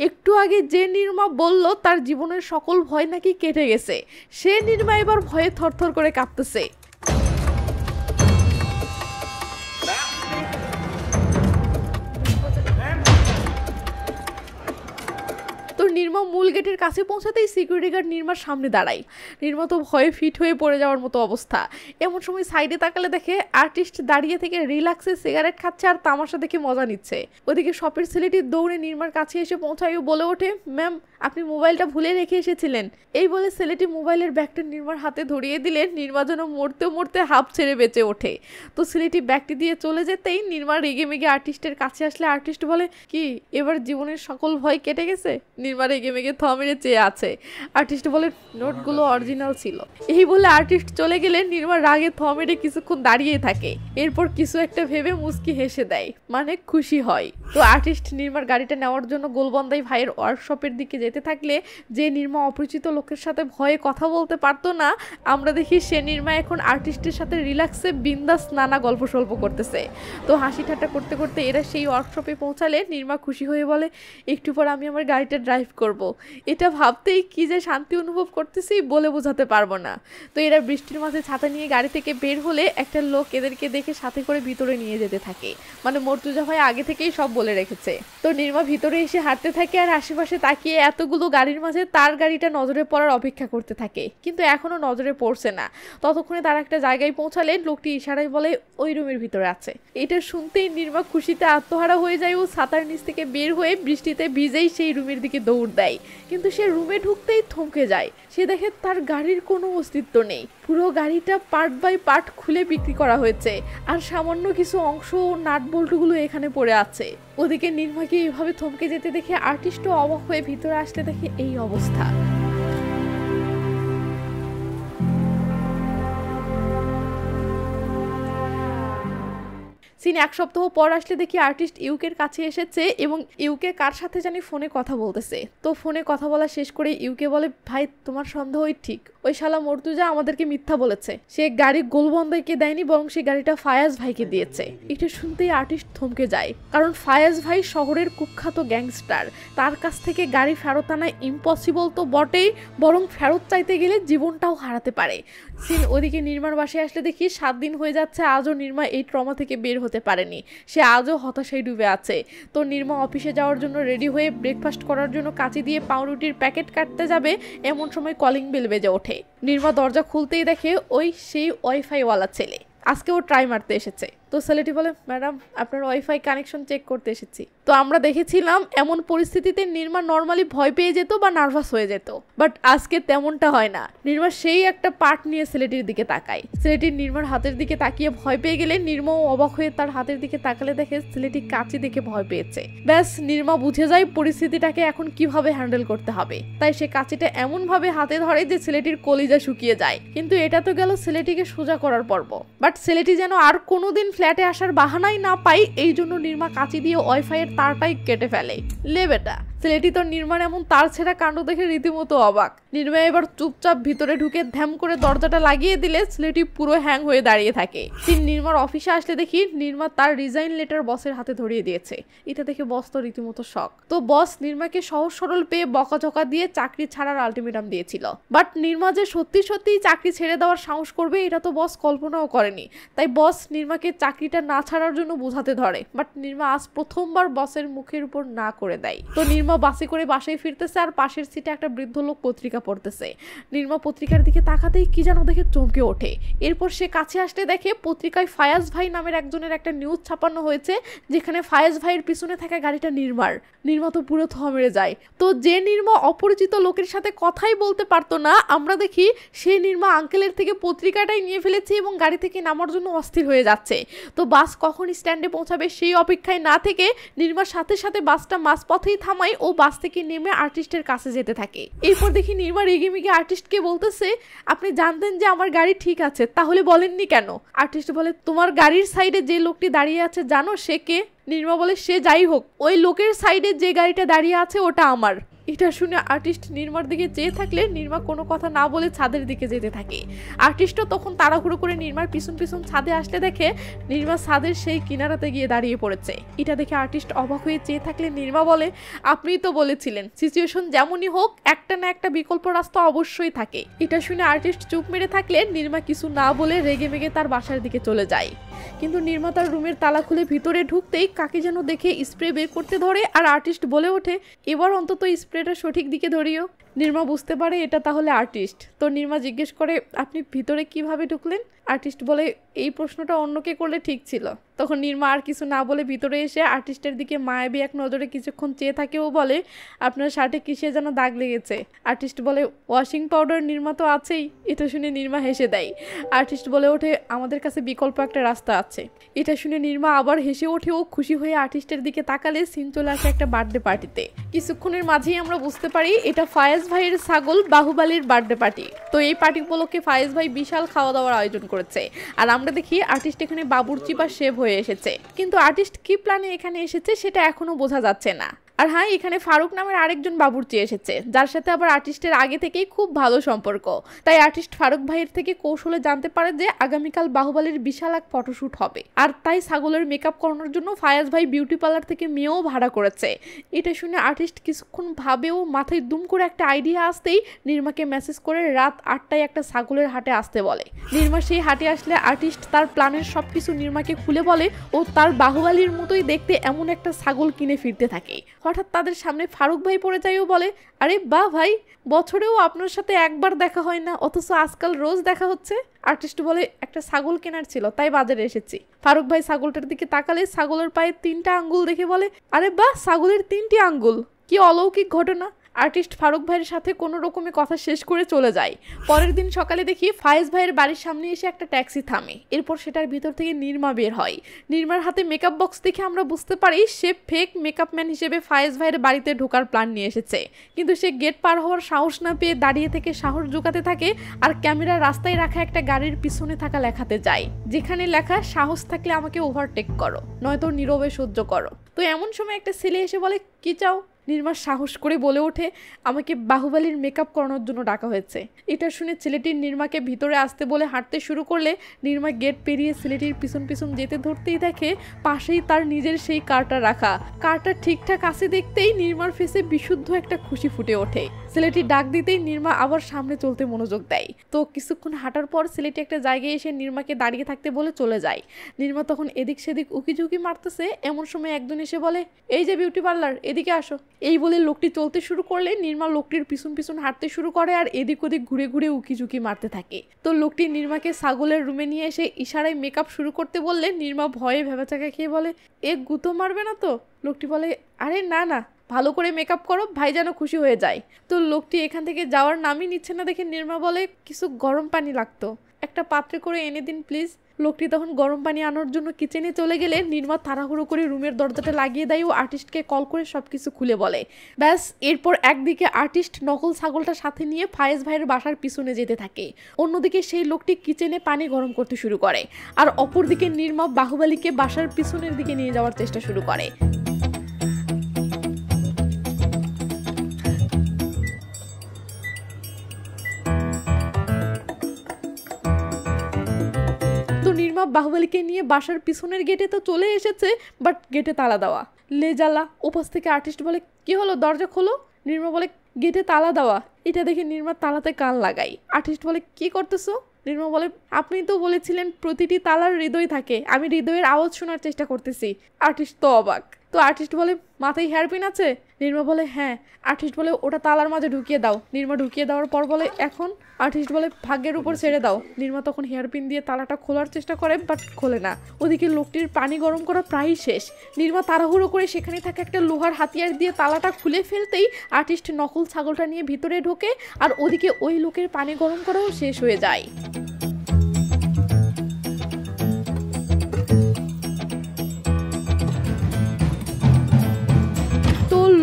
একটু আগে যে নির্মা বলল তার জীবনের সকল ভয় নাকি কেটে গেছে, সে নির্মা এবার ভয়ে থরথর করে কাঁপতেছে। তো নির্মা মূল গেটের কাছে পৌঁছাতেই সিকিউরিটি গার্ড নির্মার সামনে দাঁড়ায়। নির্মা তো ভয়ে ফিট হয়ে পড়ে যাওয়ার মতো অবস্থা। এমন সময় সাইডে তাকালে দেখে আর্টিস্ট দাঁড়িয়ে থেকে রিল্যাক্সে সিগারেট খাচ্ছে আর তামাশা দেখে মজা নিচ্ছে। ওদিকে শপের ছেলেটি দৌড়ে নির্মার কাছে এসে পৌঁছায় ও বলে ওঠে, ম্যাম আপনি মোবাইলটা ভুলে রেখে এসেছিলেন। এই বলে ছেলেটি মোবাইলের ব্যাগটা নির্মার হাতে ধরিয়ে দিলে নির্মা যেন মরতে মরতে হাঁপ ছেড়ে বেঁচে ওঠে। তো ছেলেটি ব্যাগটি দিয়ে চলে যেতেই নির্মা রেগে মেগে আর্টিস্টের কাছে আসলে আর্টিস্ট বলে, কি এবার জীবনের সকল ভয় কেটে গেছে? নির্মা রেগে মেগে থ মেরে চেয়ে আছে। আর্টিস্ট বলে, নোটগুলো অরিজিনাল ছিল। এই বলে আর্টিস্ট চলে গেলে নির্মা রাগে থ মেরে কিছুক্ষণ দাঁড়িয়ে থাকে। এরপর কিছু একটা ভেবে মুচকি হেসে দেয়, মানে খুশি হয়। তো আর্টিস্ট নির্মার গাড়িটা নেওয়ার জন্য গোলবন্দাই ভাইয়ের ওয়ার্কশপের দিকে যেতে থাকলে যে নির্মা অপরিচিত লোকের সাথে ভয়ে কথা বলতে পারতো না, আমরা দেখি সে নির্মা এখন আর্টিস্টের সাথে রিল্যাক্সে বিন্দাস নানা গল্প সল্প করতেছে। তো হাসি ঠাট্টা করতে করতে এরা সেই ওয়ার্কশপে পৌঁছালে নির্মা খুশি হয়ে বলে, একটু পর আমি আমার গাড়িটা ড্রাইভ করব। এটা ভাবতেই কি যে শান্তি অনুভব করতেছি বলে বোঝাতে পারবো না। তো এরা বৃষ্টির মাঝে ছাতা নিয়ে গাড়ি থেকে বের হলে একটা লোক এদেরকে দেখে সাথে করে ভিতরে নিয়ে যেতে থাকে। মানে মর্তুজা ভাই আগে থেকেই সব বলে রেখেছে। তো নির্মা ভিতরে এসে হাঁটতে থাকে আর আশেপাশে তাকিয়ে এতগুলো গাড়ির মাঝে তার গাড়িটা নজরে পড়ার অপেক্ষা করতে থাকে, কিন্তু এখনো নজরে পড়ছে না। ততক্ষণে তার একটা জায়গায় পৌঁছালে লোকটি ইশারায় বলে ওই রুমের ভিতরে আছে। এটা শুনতেই নির্মা খুশিতে আত্মহারা হয়ে যায় ও ছাতার নিচ থেকে বের হয়ে বৃষ্টিতে ভিজেই সেই রুমের দিকে দৌড় দেয়। কিন্তু সে রুমে ঢুকতেই থমকে যায়। সে দেখে তার গাড়ির কোনো অস্তিত্ব নেই। পুরো গাড়িটা পার্ট বাই পার্ট খুলে বিক্রি করা হয়েছে আর সামান্য কিছু অংশ ও নাট বল্টুগুলো এখানে পড়ে আছে। ওদিকে নির্মাকে এইভাবে থমকে যেতে দেখে আর্টিস্টও অবাক হয়ে ভিতরে আসলে দেখে এই অবস্থা। সিন এক সপ্তাহ পর আসলে দেখি আর্টিস্ট ইউকের কাছে এসেছে এবং ইউকে কার সাথে জানি ফোনে কথা বলতেছে। তো ফোনে কথা বলা শেষ করে ইউকে বলে, ভাই তোমার সন্দেহই ঠিক, ওই শালা মর্তুজা আমাদেরকে মিথ্যা বলেছে। সে গাড়ি গোলবন্দাইকে দেয়নি, বরং সে গাড়িটা ফায়াজ ভাইকে দিয়েছে। এটা শুনতেই আর্টিস্ট থমকে যায়, কারণ ফায়াজ ভাই শহরের কুখ্যাত গ্যাংস্টার। তার কাছ থেকে গাড়ি ফেরত আনা ইম্পসিবল তো বটেই, বরং ফেরত চাইতে গেলে জীবনটাও হারাতে পারে। সিন ওদিকে নির্মার বাসায় আসলে দেখি 7 দিন হয়ে যাচ্ছে, আজও নির্মা এই ট্রমা থেকে বের হতে পারেনি। সে আজও হতাশায় ডুবে আছে। তো নির্মা অফিসে যাওয়ার জন্য রেডি হয়ে ব্রেকফাস্ট করার জন্য কাঁচি দিয়ে পাউরুটির প্যাকেট কাটতে যাবে, এমন সময় কলিং বেল বেজে ওঠে। নির্মা দরজা খুলতেই দেখে ওই সেই ওয়াইফাইওয়ালা ছেলে। আজকে ও ট্রাই মারতে এসেছে। তো ছেলেটি বলে, ম্যাডাম আপনার ওয়াইফাই কানেকশন চেক করতে এসেছি। তো আমরা দেখেছিলাম এমন পরিস্থিতিতে নির্মা নর্মালি ভয় পেয়ে যেত বা নার্ভাস হয়ে যেত, বাট আজকে তেমনটা হয় না। নির্মা সেই একটা পার্ট নিয়ে ছেলেটির দিকে তাকায়। ছেলেটির নির্মার হাতের দিকে তাকিয়ে ভয় পেয়ে গেলে নির্মাও অবাক হয়ে তার হাতের দিকে তাকালে দেখে ছেলেটি কাঁচি দেখে ভয় পেয়েছে। ব্যাস নির্মা বুঝে যায় পরিস্থিতিটাকে এখন কিভাবে হ্যান্ডেল করতে হবে। তাই সে কাঁচিটা এমন ভাবে হাতে ধরে যে ছেলেটির কলিজা শুকিয়ে যায়। কিন্তু এটা তো গেল ছেলেটিকে সোজা করার পর্ব, বাট ছেলেটি যেন আর কোনোদিন ফ্ল্যাটে আসার বাহানাই না পাই, এই জন্য নির্মা কাঁচি দিয়ে ওয়াইফাই এর তারটাই কেটে ফেলে। লে বেটা, ছেলেটি তো নির্মার এমন তার ছেঁড়া কাণ্ড দেখে রীতিমতো অবাক। নির্মা এবার চুপচাপ ভিতরে ঢুকে ধ্যাম করে দরজাটা লাগিয়ে দিলে ছেলেটি পুরো হ্যাং হয়ে দাঁড়িয়ে থাকে। তিনি নির্মার অফিসে আসলে দেখি নির্মা তার রিজাইন লেটার বসের হাতে ধরিয়ে দিয়েছে। এটা দেখে বস তো রীতিমতো শক। তো বস নির্মাকে সহজ সরল পেয়ে বকাঝকা দিয়ে চাকরি ছাড়ার আলটিমেটাম দিয়েছিল। বাট নির্মা যে সত্যি সত্যিই চাকরি ছেড়ে দেওয়ার সাহস করবে এটা তো বস কল্পনাও করেনি। তাই বস নির্মাকে চাকরিটা না ছাড়ার জন্য বোঝাতে ধরে, বাট নির্মা আজ প্রথমবার বসের মুখের উপর না করে দেয়। তো নির্মা বাসে করে বাসায় ফিরতেছে আর পাশের সিটে একটা বৃদ্ধ লোক পত্রিকা পড়তেছে। নির্মা পত্রিকার দিকে তাকাতেই কি যেন দেখে চমকে ওঠে। এরপর সে কাছে আসতে দেখে পত্রিকায় ফায়াজ ভাই নামের একজনের একটা নিউজ ছাপানো হয়েছে, যেখানে ফায়াজ ভাইয়ের পিছনে থাকা গাড়িটা নির্মার। নির্মা তো পুরো থ মেরে যায়। তো যে নির্মা অপরিচিত লোকের সাথে কথাই বলতে পারতো না, আমরা দেখি সেই নির্মা আঙ্কেলের থেকে পত্রিকাটাই নিয়ে ফেলেছে এবং গাড়ি থেকে নামার জন্য অস্থির হয়ে যাচ্ছে। তো বাস কখন স্ট্যান্ডে পৌঁছাবে সেই অপেক্ষায় না থেকে নির্মার সাথে সাথে বাসটা মাঝপথেই থামাই ও বাস থেকে নেমে আর্টিস্টের কাছে যেতে থাকে। এরপর দেখি নির্মা রেগেমেগে আর্টিস্টকে বলতেছে, আপনি জানতেন যে আমার গাড়ি ঠিক আছে, তাহলে বলেননি কেন? আর্টিস্ট বলে, তোমার গাড়ির সাইডে যে লোকটি দাঁড়িয়ে আছে জানো সে কে? নির্মা বলে, সে যাই হোক, ওই লোকের সাইডে যে গাড়িটা দাঁড়িয়ে আছে ওটা আমার। এটা শুনে আর্টিস্ট নির্মার দিকে চেয়ে থাকলে নির্মা কোনো কথা না বলে ছাদের দিকে যেতে থাকে। আর্টিস্টও তখন তাড়াহুড়ো করে নির্মার পিছন পিছন ছাদে আসলে দেখে নির্মা ছাদের সেই কিনারাতে গিয়ে দাঁড়িয়ে পড়েছে। এটা দেখে আর্টিস্ট অবাক হয়ে চেয়ে থাকলে নির্মা বলে, আপনিই তো বলেছিলেন সিচুয়েশন যেমনই হোক একটা না একটা বিকল্প রাস্তা অবশ্যই থাকে। এটা শুনে আর্টিস্ট চুপ মেরে থাকলে নির্মা কিছু না বলে রেগে মেগে তার বাসার দিকে চলে যায়। কিন্তু নির্মা তার রুমের তালা খুলে ভিতরে ঢুকতেই কাকে যেন দেখে স্প্রে বের করতে ধরে আর আর্টিস্ট বলে ওঠে, এবার অন্তত স্প্রেটা সঠিক দিকে ধরিও। নির্মা বুঝতে পারে এটা তাহলে আর্টিস্ট। তো নির্মা জিজ্ঞেস করে, আপনি ভিতরে কিভাবে ঢুকলেন? আর্টিস্ট বলে, এই প্রশ্নটা অন্যকে করলে ঠিক ছিল। তখন নির্মা আর কিছু না বলে ভিতরে এসে আর্টিস্টের দিকে মায়াবী এক নজরে কিছুক্ষণ চেয়ে থাকে ও বলে, আপনার শার্টে কিসে যেন দাগ লেগেছে। আর্টিস্ট বলে, ওয়াশিং পাউডার। নির্মা তো আছেই। এটা শুনে নির্মা হেসে দেয়। আর্টিস্ট বলে ওঠে, আমাদের কাছে বিকল্প একটা রাস্তা আছে। এটা শুনে নির্মা আবার হেসে ওঠে ও খুশি হয়ে আর্টিস্টের দিকে তাকালে সিন চলে আসে একটা বার্থডে পার্টিতে। কিছুক্ষণের মাঝেই আমরা বুঝতে পারি এটা ফায়েজ ভাইয়ের ছাগল বাহুবালির বার্থডে পার্টি। তো এই পার্টি উপলক্ষে ফায়েজ ভাই বিশাল খাওয়া দাওয়ার আয়োজন করেছে। আর আমরা দেখি আর্টিস্ট এখানে বাবুর্চি বা শেফ হয়ে এসেছে। কিন্তু আর্টিস্ট কি প্ল্যানে এখানে এসেছে সেটা এখনো বোঝা যাচ্ছে না। আর হ্যাঁ, এখানে ফারুক নামের আরেকজন বাবুর্চি এসেছে, যার সাথে আবার আর্টিস্টের আগে থেকেই খুব ভালো সম্পর্ক। তাই আর্টিস্ট ফারুক ভাইয়ের থেকে কৌশলে জানতে পারে যে আগামীকাল বাহুবালির বিশাল এক ফটোশুট হবে। আর তাই ছাগলের মেকআপ করানোর জন্য ফায়াজ ভাই বিউটি পার্লার থেকে মেয়েও ভাড়া করেছে। এটা শুনে আর্টিস্ট কিছুক্ষণ ভাবেও মাথায় দুম করে একটা আইডিয়া আসতেই নির্মাকে মেসেজ করে রাত 8টায় একটা ছাগলের হাটে আসতে বলে। নির্মা সেই হাটে আসলে আর্টিস্ট তার প্ল্যানের সবকিছু নির্মাকে খুলে বলে ও তার বাহুবালির মতোই দেখতে এমন একটা ছাগল কিনে ফিরতে থাকে। হঠাৎ তাদের সামনে ফারুক ভাই পড়ে যায় ও বলে, আরে বাহ ভাই, বছরেও আপনার সাথে একবার দেখা হয় না, অথচ আজকাল রোজ দেখা হচ্ছে। আর্টিস্ট বলে, একটা ছাগল কেনার ছিল তাই বাজারে এসেছি। ফারুক ভাই ছাগলটার দিকে তাকালে ছাগলের পায়ে 3টা আঙ্গুল দেখে বলে, আরে বাহ, ছাগলের 3টি আঙ্গুল, কি অলৌকিক ঘটনা। আর্টিস্ট ফারুক ভাইয়ের সাথে কোনো রকমে কথা শেষ করে চলে যায়। পরের দিন সকালে দেখি ফায়েজ ভাইয়ের বাড়ির সামনে এসে একটা ট্যাক্সি থামে। এরপর সেটার ভিতর থেকে নির্মা বের হয়। নির্মার হাতে মেকআপ বক্স দেখে আমরা বুঝতে পারি সে ফেক মেকআপ ম্যান হিসেবে ফায়েজ ভাইয়ের বাড়িতে ঢোকার প্ল্যান নিয়ে এসেছে। কিন্তু সে গেট পার হওয়ার সাহস না পেয়ে দাঁড়িয়ে থেকে সাহস জোগাতে থাকে আর ক্যামেরা রাস্তায় রাখা একটা গাড়ির পিছনে থাকা লেখাতে যায়, যেখানে লেখা, সাহস থাকলে আমাকে ওভারটেক করো, নয়তো নীরবে সহ্য করো। তো এমন সময় একটা ছেলে এসে বলে, কি চাও? নির্মা সাহস করে বলে ওঠে, আমাকে বাহুবালির মেকআপ করানোর জন্য ডাকা হয়েছে। এটা শুনে ছেলেটির নির্মাকে ভিতরে আসতে বলে হাঁটতে শুরু করলে নির্মা গেট পেরিয়ে ছেলেটির পিছন পিছন যেতে ধরতেই দেখে পাশেই তার নিজের সেই কারটা রাখা। কারটা ঠিকঠাক আছে দেখতেই নির্মার ফেসে বিশুদ্ধ একটা খুশি ফুটে ওঠে। ছেলেটি ডাক দিতেই নির্মা আবার সামনে চলতে মনোযোগ দেয়। তো কিছুক্ষণ হাঁটার পর ছেলেটি একটা জায়গায় এসে নির্মাকে দাঁড়িয়ে থাকতে বলে চলে যায়। নির্মা তখন এদিক সেদিক উকিঝুঁকি মারতেছে। এমন সময় একজন এসে বলে, এই যে বিউটি পার্লার, এদিকে আসো। এই বলে লোকটি চলতে শুরু করলে নির্মা লোকটির পিছন পিছন হাঁটতে শুরু করে আর এদিক ওদিক ঘুরে ঘুরে উকিঝুঁকি মারতে থাকে। তো লোকটি নির্মাকে ছাগলের রুমে নিয়ে এসে ইশারায় মেকআপ শুরু করতে বললে নির্মা ভয়ে ভেবাচাকা খেয়ে বলে, এ গুঁতো মারবে না তো? লোকটি বলে, আরে না না, ভালো করে মেকআপ করো, ভাই যেন খুশি হয়ে যায়। তো লোকটি এখান থেকে যাওয়ার নামই নিচ্ছে না দেখে নির্মা বলে, কিছু গরম পানি লাগতো, একটা পাত্রে করে এনে দিন প্লিজ। লোকটি তখন গরম পানি আনার জন্য কিচেনে চলে গেলে নির্মা তাড়াহুড়ো করে রুমের দরজাটা লাগিয়ে দেয় ও আর্টিস্টকে কল করে সবকিছু খুলে বলে। ব্যাস, এরপর একদিকে আর্টিস্ট নকল ছাগলটা সাথে নিয়ে ফায়েজ ভাইয়ের বাসার পিছনে যেতে থাকে, অন্যদিকে সেই লোকটি কিচেনে পানি গরম করতে শুরু করে, আর অপরদিকে নির্মা বাহুবালিকে বাসার পিছনের দিকে নিয়ে যাওয়ার চেষ্টা শুরু করে। নির্মা বাহুবালিকে নিয়ে বাসার পিছনের গেটে তো চলে এসেছে, বাট গেটে তালা দেওয়া। লেজালা ওপাশ থেকে আর্টিস্ট বলে, কি হলো, দরজা খোলো। নির্মা বলে, গেটে তালা দেওয়া। এটা দেখে নির্মা তালাতে কান লাগাই। আর্টিস্ট বলে, কি করতেছো? নির্মা বলে, আপনি তো বলেছিলেন প্রতিটি তালার হৃদয় থাকে, আমি হৃদয়ের আওয়াজ শোনার চেষ্টা করতেছি। আর্টিস্ট তো অবাক। তো আর্টিস্ট বলে, মাথায় হেয়ারপিন আছে? নির্মা বলে, হ্যাঁ। আর্টিস্ট বলে, ওটা তালার মাঝে ঢুকিয়ে দাও। নির্মা ঢুকিয়ে দেওয়ার পর বলে, এখন? আর্টিস্ট বলে, ভাগ্যের উপর ছেড়ে দাও। নির্মা তখন হেয়ারপিন দিয়ে তালাটা খোলার চেষ্টা করে, বাট খোলে না। ওদিকে লোকটির পানি গরম করা প্রায় শেষ। নির্মা তাড়াহুড়ো করে সেখানে থাকা একটা লোহার হাতিয়ার দিয়ে তালাটা খুলে ফেলতেই আর্টিস্ট নকল ছাগলটা নিয়ে ভিতরে ঢোকে, আর ওদিকে ওই লোকের পানি গরম করাও শেষ হয়ে যায়।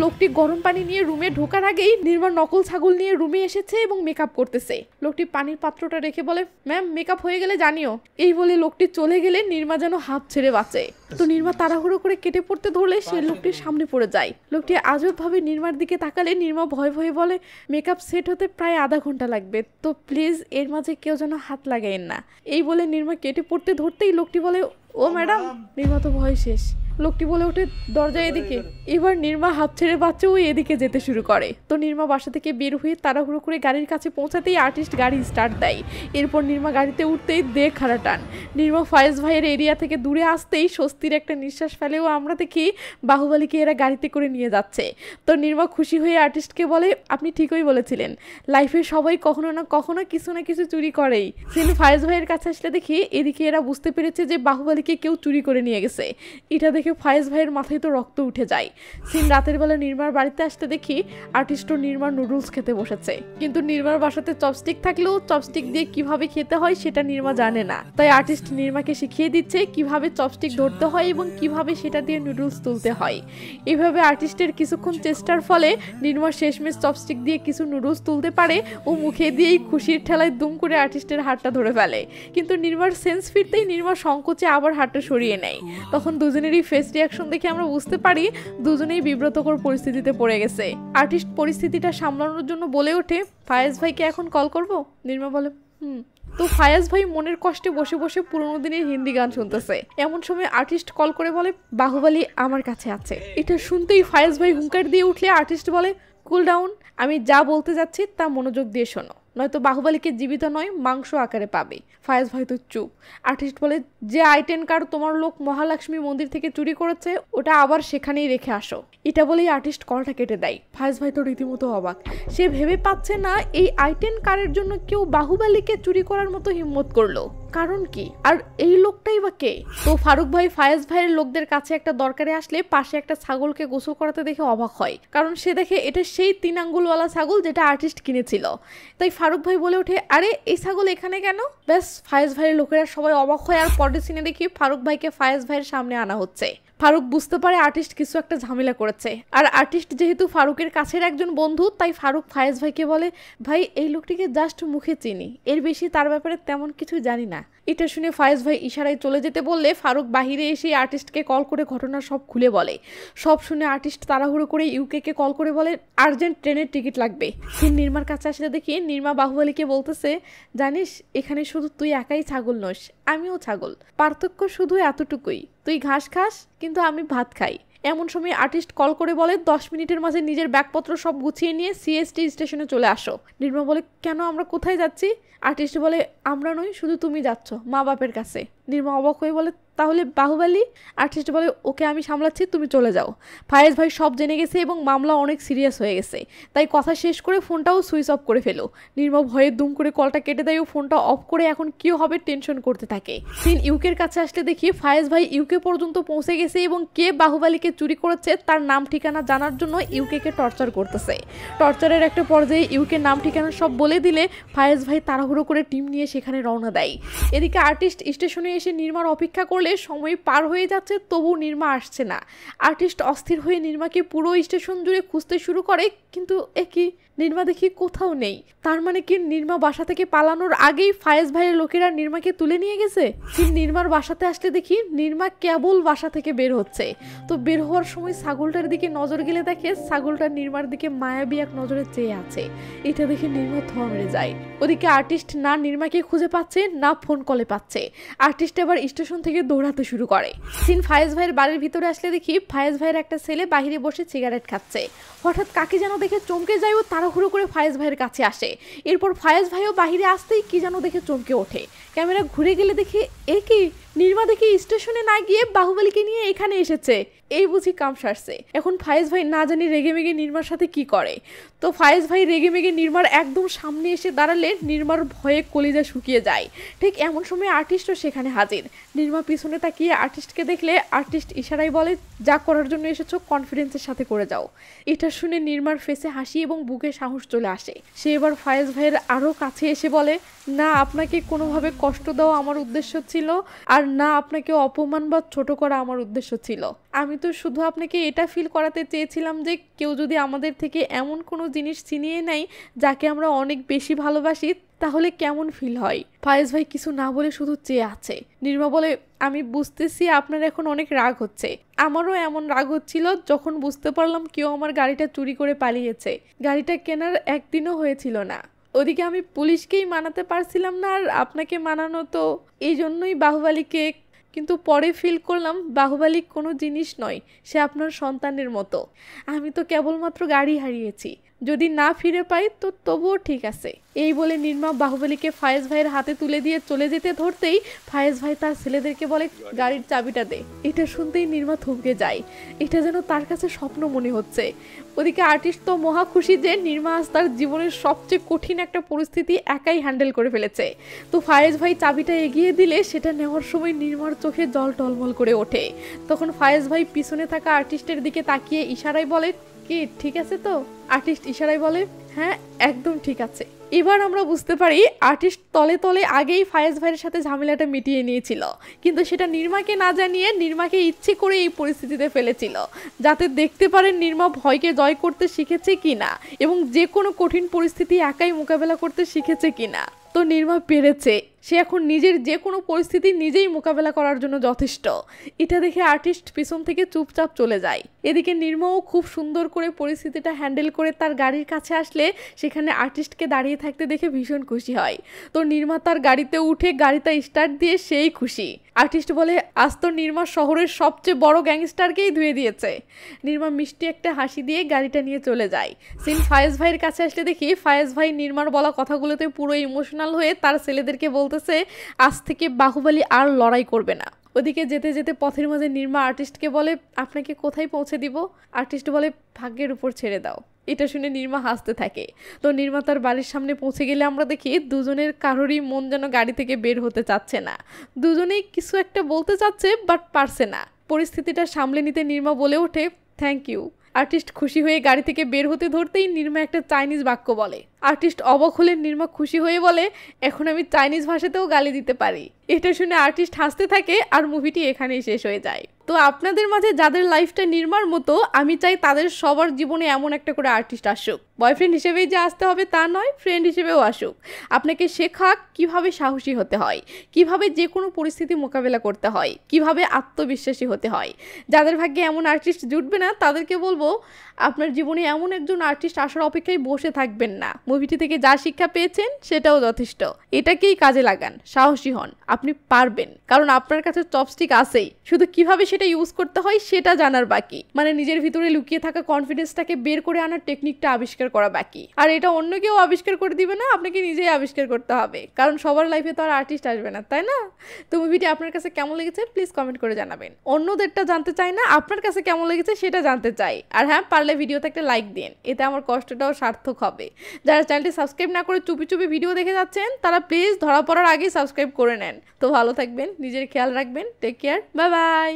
লোকটি গরম পানি নিয়ে রুমে ঢোকার আগেই নির্মা নকল ছাগল নিয়ে রুমে এসেছে এবং মেকআপ করতেছে। লোকটি পানির পাত্রটা রেখে বলে, ম্যাম মেকআপ হয়ে গেলে জানিও। এই বলে লোকটি চলে গেলে নির্মা যেন হাফ ছেড়ে বাঁচে। তো নির্মা তাড়াহুড়ো করে কেটে পড়তে ধরলে সে লোকটির সামনে পড়ে যায়। লোকটি আজব ভাবে নির্মার দিকে তাকালে নির্মা ভয়ে ভয়ে বলে, মেকআপ সেট হতে প্রায় আধা ঘন্টা লাগবে, তো প্লিজ এর মাঝে কেউ যেন হাত লাগায়েন না। এই বলে নির্মা কেটে পড়তে ধরতেই লোকটি বলে, ও ম্যাডাম। নির্মা তো ভয় শেষ। লোকটি বলে ওঠে, দরজা এদিকে। এবার নির্মা হাত ছেড়ে বাচ্চা ওই এদিকে যেতে শুরু করে। তো নির্মা বাসা থেকে বের হয়ে তাড়াহুড়ো করে গাড়ির কাছে পৌঁছাতেই আর্টিস্ট গাড়ি স্টার্ট দেয়। এরপর নির্মা গাড়িতে উঠতেই দে খাড়া টান। নির্মা ফায়েজ ভাইয়ের এরিয়া থেকে দূরে আসতেই স্বস্তির একটা নিঃশ্বাস ফেলেও আমরা দেখি বাহুবলীকে এরা গাড়িতে করে নিয়ে যাচ্ছে। তো নির্মা খুশি হয়ে আর্টিস্টকে বলে, আপনি ঠিকই বলেছিলেন, লাইফে সবাই কখনো না কখনো কিছু না কিছু চুরি করেই। সিন ফায়েজ ভাইয়ের কাছে আসলে দেখি এদিকে এরা বুঝতে পেরেছে যে বাহুবলীকে কেউ চুরি করে নিয়ে গেছে। এটা দেখে ফায়েজ ভাইয়ের মাথায় তো রক্ত উঠে যায়। সিন রাতের বেলা নির্মার বাড়িতে আসতে দেখি আর্টিস্ট ও নির্মার নুডলস খেতে বসেছে। কিন্তু নির্মার বাসাতে চপস্টিক থাকলেও চপস্টিক দিয়ে কিভাবে খেতে হয় সেটা নির্মা জানে না। তাই আর্টিস্ট নির্মাকে শিখিয়ে দিচ্ছে কিভাবে চপস্টিক ধরতে হয় এবং কিভাবে সেটা দিয়ে নুডলস তুলতে হয়। এইভাবে আর্টিস্টের কিছুক্ষণ চেষ্টার ফলে নির্মা শেষমেশ চপস্টিক দিয়ে কিছু নুডলস তুলতে পারে ও মুখে দিয়েই খুশির ঠেলায় দুম করে আর্টিস্টের হাতটা ধরে ফেলে। কিন্তু নির্মার সেন্স ফিরতেই নির্মা সংকোচে আবার হাতটা সরিয়ে নেয়। তখন দুজনেরই ফেস রিয়াকশন দেখে আমরা বুঝতে পারি দুজনেই বিব্রতকর পরিস্থিতিতে পড়ে গেছে। আর্টিস্ট পরিস্থিতিটা সামলানোর জন্য বলে ওঠে, ফায়েজ ভাইকে এখন কল করব? নির্মা বলে, তো ফায়াজ ভাই মনের কষ্টে বসে বসে পুরোনো দিনের হিন্দি গান শুনতেছে। এমন সময় আর্টিস্ট কল করে বলে, বাহুবলী আমার কাছে আছে। এটা শুনতেই ফায়াজ ভাই হুঙ্কার দিয়ে উঠলে আর্টিস্ট বলে, কুল ডাউন, আমি যা বলতে যাচ্ছি তা মনোযোগ দিয়ে শোনো, নয়তো বাহুবলীকে জীবিত নয় মাংস আকারে পাবে। ফায়াজ ভাই তো চুপ। আর্টিস্ট বলে, যে আই-10 কার্ড তোমার লোক মহালক্ষ্মী মন্দির থেকে চুরি করেছে ওটা আবার সেখানেই রেখে আসো। এটা বলেই আর্টিস্ট কলটা কেটে দেয়। ফায়াজ ভাই তো রীতিমতো অবাক। সে ভেবে পাচ্ছে না এই আই-10 কার্ডের জন্য কেউ বাহুবলীকে চুরি করার মতো হিম্মত করলো, কারণ কি, আর এই লোকটাই বা কে? তো ফারুক ভাই ফায়াজ ভাইয়ের লোকদের কাছে একটা দরকারে আসলে পাশে একটা ছাগলকে গোসল করাতে দেখে অবাক হয়, কারণ সে দেখে এটা সেই 3 আঙ্গুলওয়ালা ছাগল যেটা আর্টিস্ট কিনেছিল। তাই ফারুক ভাই বলে ওঠে, আরে এই ছাগল এখানে কেন? ব্যাস ফায়াজ ভাইয়ের লোকেরা সবাই অবাক হয়। আর পরের সিনে দেখি ফারুক ভাইকে ফায়াজ ভাইয়ের সামনে আনা হচ্ছে। ফারুক বুঝতে পারে আর্টিস্ট কিছু একটা ঝামেলা করেছে। আর আর্টিস্ট যেহেতু ফারুকের কাছের একজন বন্ধু, তাই ফারুক ফায়াজ ভাইকে বলে, ভাই এই লোকটিকে জাস্ট মুখে চিনি, এর বেশি তার ব্যাপারে তেমন কিছু জানি না। এটা শুনে ফায়াজ ভাই ইশারায় চলে যেতে বললে ফারুক বাহিরে এসে আর্টিস্টকে কল করে ঘটনা সব খুলে বলে। সব শুনে আর্টিস্ট তাড়াহুড়ো করে ইউকে কল করে বলে, আর্জেন্ট ট্রেনের টিকিট লাগবে। সিন নির্মার কাছে আসলে দেখি নির্মা বাহুবলীকে বলতেছে, জানিস এখানে শুধু তুই একাই ছাগল নস, আমিও ছাগল, পার্থক্য শুধু এতটুকুই, তুই ঘাস খাস কিন্তু আমি ভাত খাই। এমন সময় আর্টিস্ট কল করে বলে, 10 মিনিটের মাঝে নিজের ব্যাগপত্র সব গুছিয়ে নিয়ে সিএসটি স্টেশনে চলে আসো। নির্মা বলে, কেন, আমরা কোথায় যাচ্ছি? আর্টিস্ট বলে, আমরা নই, শুধু তুমি যাচ্ছ মা বাপের কাছে। নির্মা অবাক হয়ে বলে, তাহলে বাহুবলী? আর্টিস্ট বলে, ওকে আমি সামলাচ্ছি, তুমি চলে যাও। ফায়েজ ভাই সব জেনে গেছে এবং মামলা অনেক সিরিয়াস হয়ে গেছে, তাই কথা শেষ করে ফোনটাও সুইচ অফ করে ফেলো। নির্মা ভয়ে দুম করে কলটা কেটে দেয় ও ফোনটা অফ করে এখন কি হবে টেনশন করতে থাকে। সিন ইউকের কাছে আসলে দেখি ফায়েজ ভাই ইউকে পর্যন্ত পৌঁছে গেছে এবং কে বাহুবলীকে চুরি করেছে তার নাম ঠিকানা জানার জন্য ইউকে টর্চার করতেছে। টর্চারের একটা পর্যায়ে ইউকে নাম ঠিকানা সব বলে দিলে ফায়েজ ভাই তাড়াহুড়ো করে টিম নিয়ে সেখানে রওনা দেয়। এদিকে আর্টিস্ট স্টেশনে এসে নির্মার অপেক্ষা করলে সময় পার হয়ে যাচ্ছে, তবু নির্মা আসছে না। আর্টিস্ট অস্থির হয়ে নির্মাকে পুরো স্টেশন জুড়ে খুঁজতে শুরু করে, কিন্তু একই নির্মা দেখি কোথাও নেই। তার মানে কি নির্মা বাসা থেকে পালানোর আগেই ফায়েজ ভাইয়ের লোকেরা নির্মাকে তুলে নিয়ে গেছে? নির্মার বাসাতে আসলে দেখি নির্মা কেবল বাসা থেকে বের হচ্ছে। তো বের হওয়ার সময় ছাগলটার দিকে নজর গেলে দেখে ছাগলটা নির্মার দিকে মায়াবী এক নজরে চেয়ে আছে। এটা দেখে নির্মা থমড়ে যায়। ওদিকে আর্টিস্ট না নির্মাকে খুঁজে পাচ্ছে না ফোন কলে পাচ্ছে। আর্টিস্ট এবার স্টেশন থেকে দৌড়াতে শুরু করে। সিন ফায়েজ ভাইয়ের বাড়ির ভিতরে আসলে দেখি ফায়েজ ভাইয়ের একটা ছেলে বাহিরে বসে সিগারেট খাচ্ছে। হঠাৎ কাকে যেন দেখে চমকে যায় ও তাড়াহুড়ো করে ফায়েজ ভাইয়ের কাছে আসে। এরপর ফায়েজ ভাইও বাহিরে আসতেই কি যেন দেখে চমকে ওঠে। ক্যামেরা ঘুরে গেলে দেখি এ কি, নির্মা দেখি স্টেশনে না গিয়ে বাহুবলীকে নিয়ে এখানে এসেছে। এই বুঝি কাম সারছে। এখন ফায়েজ ভাই না জানি রেগে মেগে নির্মার সাথে কি করে। তো ফায়েজ ভাই রেগে মেগে নির্মার একদম সামনে এসে দাঁড়ালে নির্মার ভয়ে কলিজা শুকিয়ে যায়। ঠিক এমন সময় আর্টিস্টও সেখানে হাজির। নির্মা পিছনে তাকিয়ে আর্টিস্টকে দেখলে আর্টিস্ট ইশারায় বলে, যা করার জন্য এসেছো কনফিডেন্সের সাথে করে যাও। এটা শুনে নির্মার ফেসে হাসি এবং বুকে সাহস চলে আসে। সে এবার ফায়েজ ভাইয়ের আরো কাছে এসে বলে, না আপনাকে কোনোভাবে কষ্ট দেওয়া আমার উদ্দেশ্য ছিল, আর না আপনাকে অপমান বা ছোট করা আমার উদ্দেশ্য ছিল। আমি তো শুধু আপনাকে এটা ফিল করাতে চেয়েছিলাম যে কেউ যদি আমাদের থেকে এমন কোনো জিনিস ছিনিয়ে নেয় যাকে আমরা অনেক বেশি ভালোবাসি তাহলে কেমন ফিল হয়। ফায়েজ ভাই কিছু না বলে শুধু চেয়ে আছে। নির্মা বলে, আমি বুঝতেছি আপনার এখন অনেক রাগ হচ্ছে, আমারও এমন রাগ হচ্ছিল যখন বুঝতে পারলাম কেউ আমার গাড়িটা চুরি করে পালিয়েছে। গাড়িটা কেনার একদিনও হয়েছিল না, ওদিকে আমি পুলিশকেই মানাতে পারছিলাম না, আর আপনাকে মানানো তো এই জন্যই বাহুবলীকে। কিন্তু পরে ফিল করলাম বাহুবলী কোনো জিনিস নয়, সে আপনার সন্তানের মতো। আমি তো কেবলমাত্র গাড়ি হারিয়েছি, যদি না ফিরে পাই তো তবুও ঠিক আছে। এই বলে নির্মা বাহুবলীকে ফায়েজ ভাইয়ের হাতে তুলে দিয়ে চলে যেতে ধরতেই ফায়েজ ভাই তার ছেলেদেরকে বলে, গাড়ির চাবিটা দে। এটা শুনতেই নির্মা থমকে যায়, এটা যেন তার কাছে স্বপ্ন মনে হচ্ছে। ওদিকে আর্টিস্ট তো মহা খুশি যে নির্মা আজ তার জীবনের সবচেয়ে কঠিন একটা পরিস্থিতি একাই হ্যান্ডেল করে ফেলেছে। তো ফায়েজ ভাই চাবিটা এগিয়ে দিলে সেটা নেওয়ার সময় নির্মার চোখে জল টলমল করে ওঠে। তখন ফায়েজ ভাই পিছনে থাকা আর্টিস্টের দিকে তাকিয়ে ইশারায় বলে, কি ঠিক আছে তো? আর্টিস্ট ইশারায় বলে, হ্যাঁ একদম ঠিক আছে। এবার আমরা বুঝতে পারি আর্টিস্ট তলে তলে আগেই ফায়েজ ভাইয়ের সাথে ঝামেলাটা মিটিয়ে নিয়েছিল, কিন্তু সেটা নির্মাকে না জানিয়ে নির্মাকে ইচ্ছে করে এই পরিস্থিতিতে ফেলেছিল, যাতে দেখতে পারেন নির্মা ভয়কে জয় করতে শিখেছে কিনা এবং যে কোনো কঠিন পরিস্থিতি একাই মোকাবেলা করতে শিখেছে কিনা। তো নির্মা পেরেছে, সে এখন নিজের যে কোনো পরিস্থিতি নিজেই মোকাবেলা করার জন্য যথেষ্ট। এটা দেখে আর্টিস্ট পিছন থেকে চুপচাপ চলে যায়। এদিকে নির্মাও খুব সুন্দর করে পরিস্থিতিটা হ্যান্ডেল করে তার গাড়ির কাছে আসলে সেখানে আর্টিস্টকে দাঁড়িয়ে থাকতে দেখে ভীষণ খুশি হয়। তো নির্মা তার গাড়িতে উঠে গাড়িটা স্টার্ট দিয়ে সেই খুশি। আর্টিস্ট বলে, আজ তো নির্মা শহরের সবচেয়ে বড় গ্যাংস্টারকেই ধুয়ে দিয়েছে। নির্মা মিষ্টি একটা হাসি দিয়ে গাড়িটা নিয়ে চলে যায়। সিন ফায়েজ ভাইয়ের কাছে আসলে দেখি ফায়েজ ভাই নির্মার বলা কথাগুলোতে পুরো ইমোশনাল হয়ে তার ছেলেদেরকে বলতেছে আজ থেকে বাহুবলী আর লড়াই করবে না। ওদিকে যেতে যেতে পথের মাঝে নির্মা আর্টিস্টকে বলে, আপনাকে কোথায় পৌঁছে দিব? আর্টিস্ট বলে, ভাগ্যের উপর ছেড়ে দাও। এটা শুনে নির্মা হাসতে থাকে। তো নির্মা তার বাড়ির সামনে পৌঁছে গেলে আমরা দেখি দুজনের কারোরই মন যেন গাড়ি থেকে বের হতে চাচ্ছে না। দুজনেই কিছু একটা বলতে চাচ্ছে বাট পারছে না। পরিস্থিতিটা সামলে নিতে নির্মা বলে ওঠে, থ্যাংক ইউ। আর্টিস্ট খুশি হয়ে গাড়ি থেকে বের হতে ধরতেই নির্মা একটা চাইনিজ বাক্য বলে। আর্টিস্ট অবাক হলে নির্মা খুশি হয়ে বলে, এখন আমি চাইনিজ ভাষাতেও গালি দিতে পারি। এটা শুনে আর্টিস্ট হাসতে থাকে আর মুভিটি এখানেই শেষ হয়ে যায়। তো আপনাদের মাঝে যাদের লাইফটা নির্মার মতো, আমি চাই তাদের সবার জীবনে এমন একটা করে আর্টিস্ট আসুক। বয়ফ্রেন্ড হিসেবেই যে আসতে হবে তা নয়, ফ্রেন্ড হিসেবেও আসুক। আপনাকে শেখাক কিভাবে সাহসী হতে হয়, কিভাবে যে কোনো পরিস্থিতি মোকাবেলা করতে হয়, কিভাবে আত্মবিশ্বাসী হতে হয়। যাদের ভাগ্যে এমন আর্টিস্ট জুটবে না তাদেরকে বলবো, আপনার জীবনে এমন একজন আর্টিস্ট আসার অপেক্ষায় বসে থাকবেন না। মুভিটি থেকে যা শিক্ষা পেয়েছেন সেটাও যথেষ্ট। এটাকেই কাজে লাগান, সাহসী হন, আপনি পারবেন। কারণ আপনার কাছে চপস্টিক আছেই, শুধু কিভাবে সেটা ইউজ করতে হয় সেটা জানার বাকি। মানে নিজের ভিতরে লুকিয়ে থাকা কনফিডেন্সটাকে বের করে আনার টেকনিকটা আবিষ্কার করা বাকি। আর এটা অন্য কেউ আবিষ্কার করে দিবে না, আপনাকে নিজেই আবিষ্কার করতে হবে। কারণ সবার লাইফে তো আর আর্টিস্ট আসবে না, তাই না? তো মুভিটি আপনার কাছে কেমন লেগেছে প্লিজ কমেন্ট করে জানাবেন। অন্যদেরটা জানতে চাই না, আপনার কাছে কেমন লেগেছে সেটা জানতে চাই। আর হ্যাঁ, পারলে ভিডিওতে একটা লাইক দিন, এতে আমার কষ্টটাও সার্থক হবে। যারা চ্যানেলটি সাবস্ক্রাইব না করে চুপি চুপি ভিডিও দেখে যাচ্ছেন তারা প্লিজ ধরা পড়ার আগেই সাবস্ক্রাইব করে নেন। তো ভালো থাকবেন, নিজের খেয়াল রাখবেন, টেক কেয়ার, বাই বাই।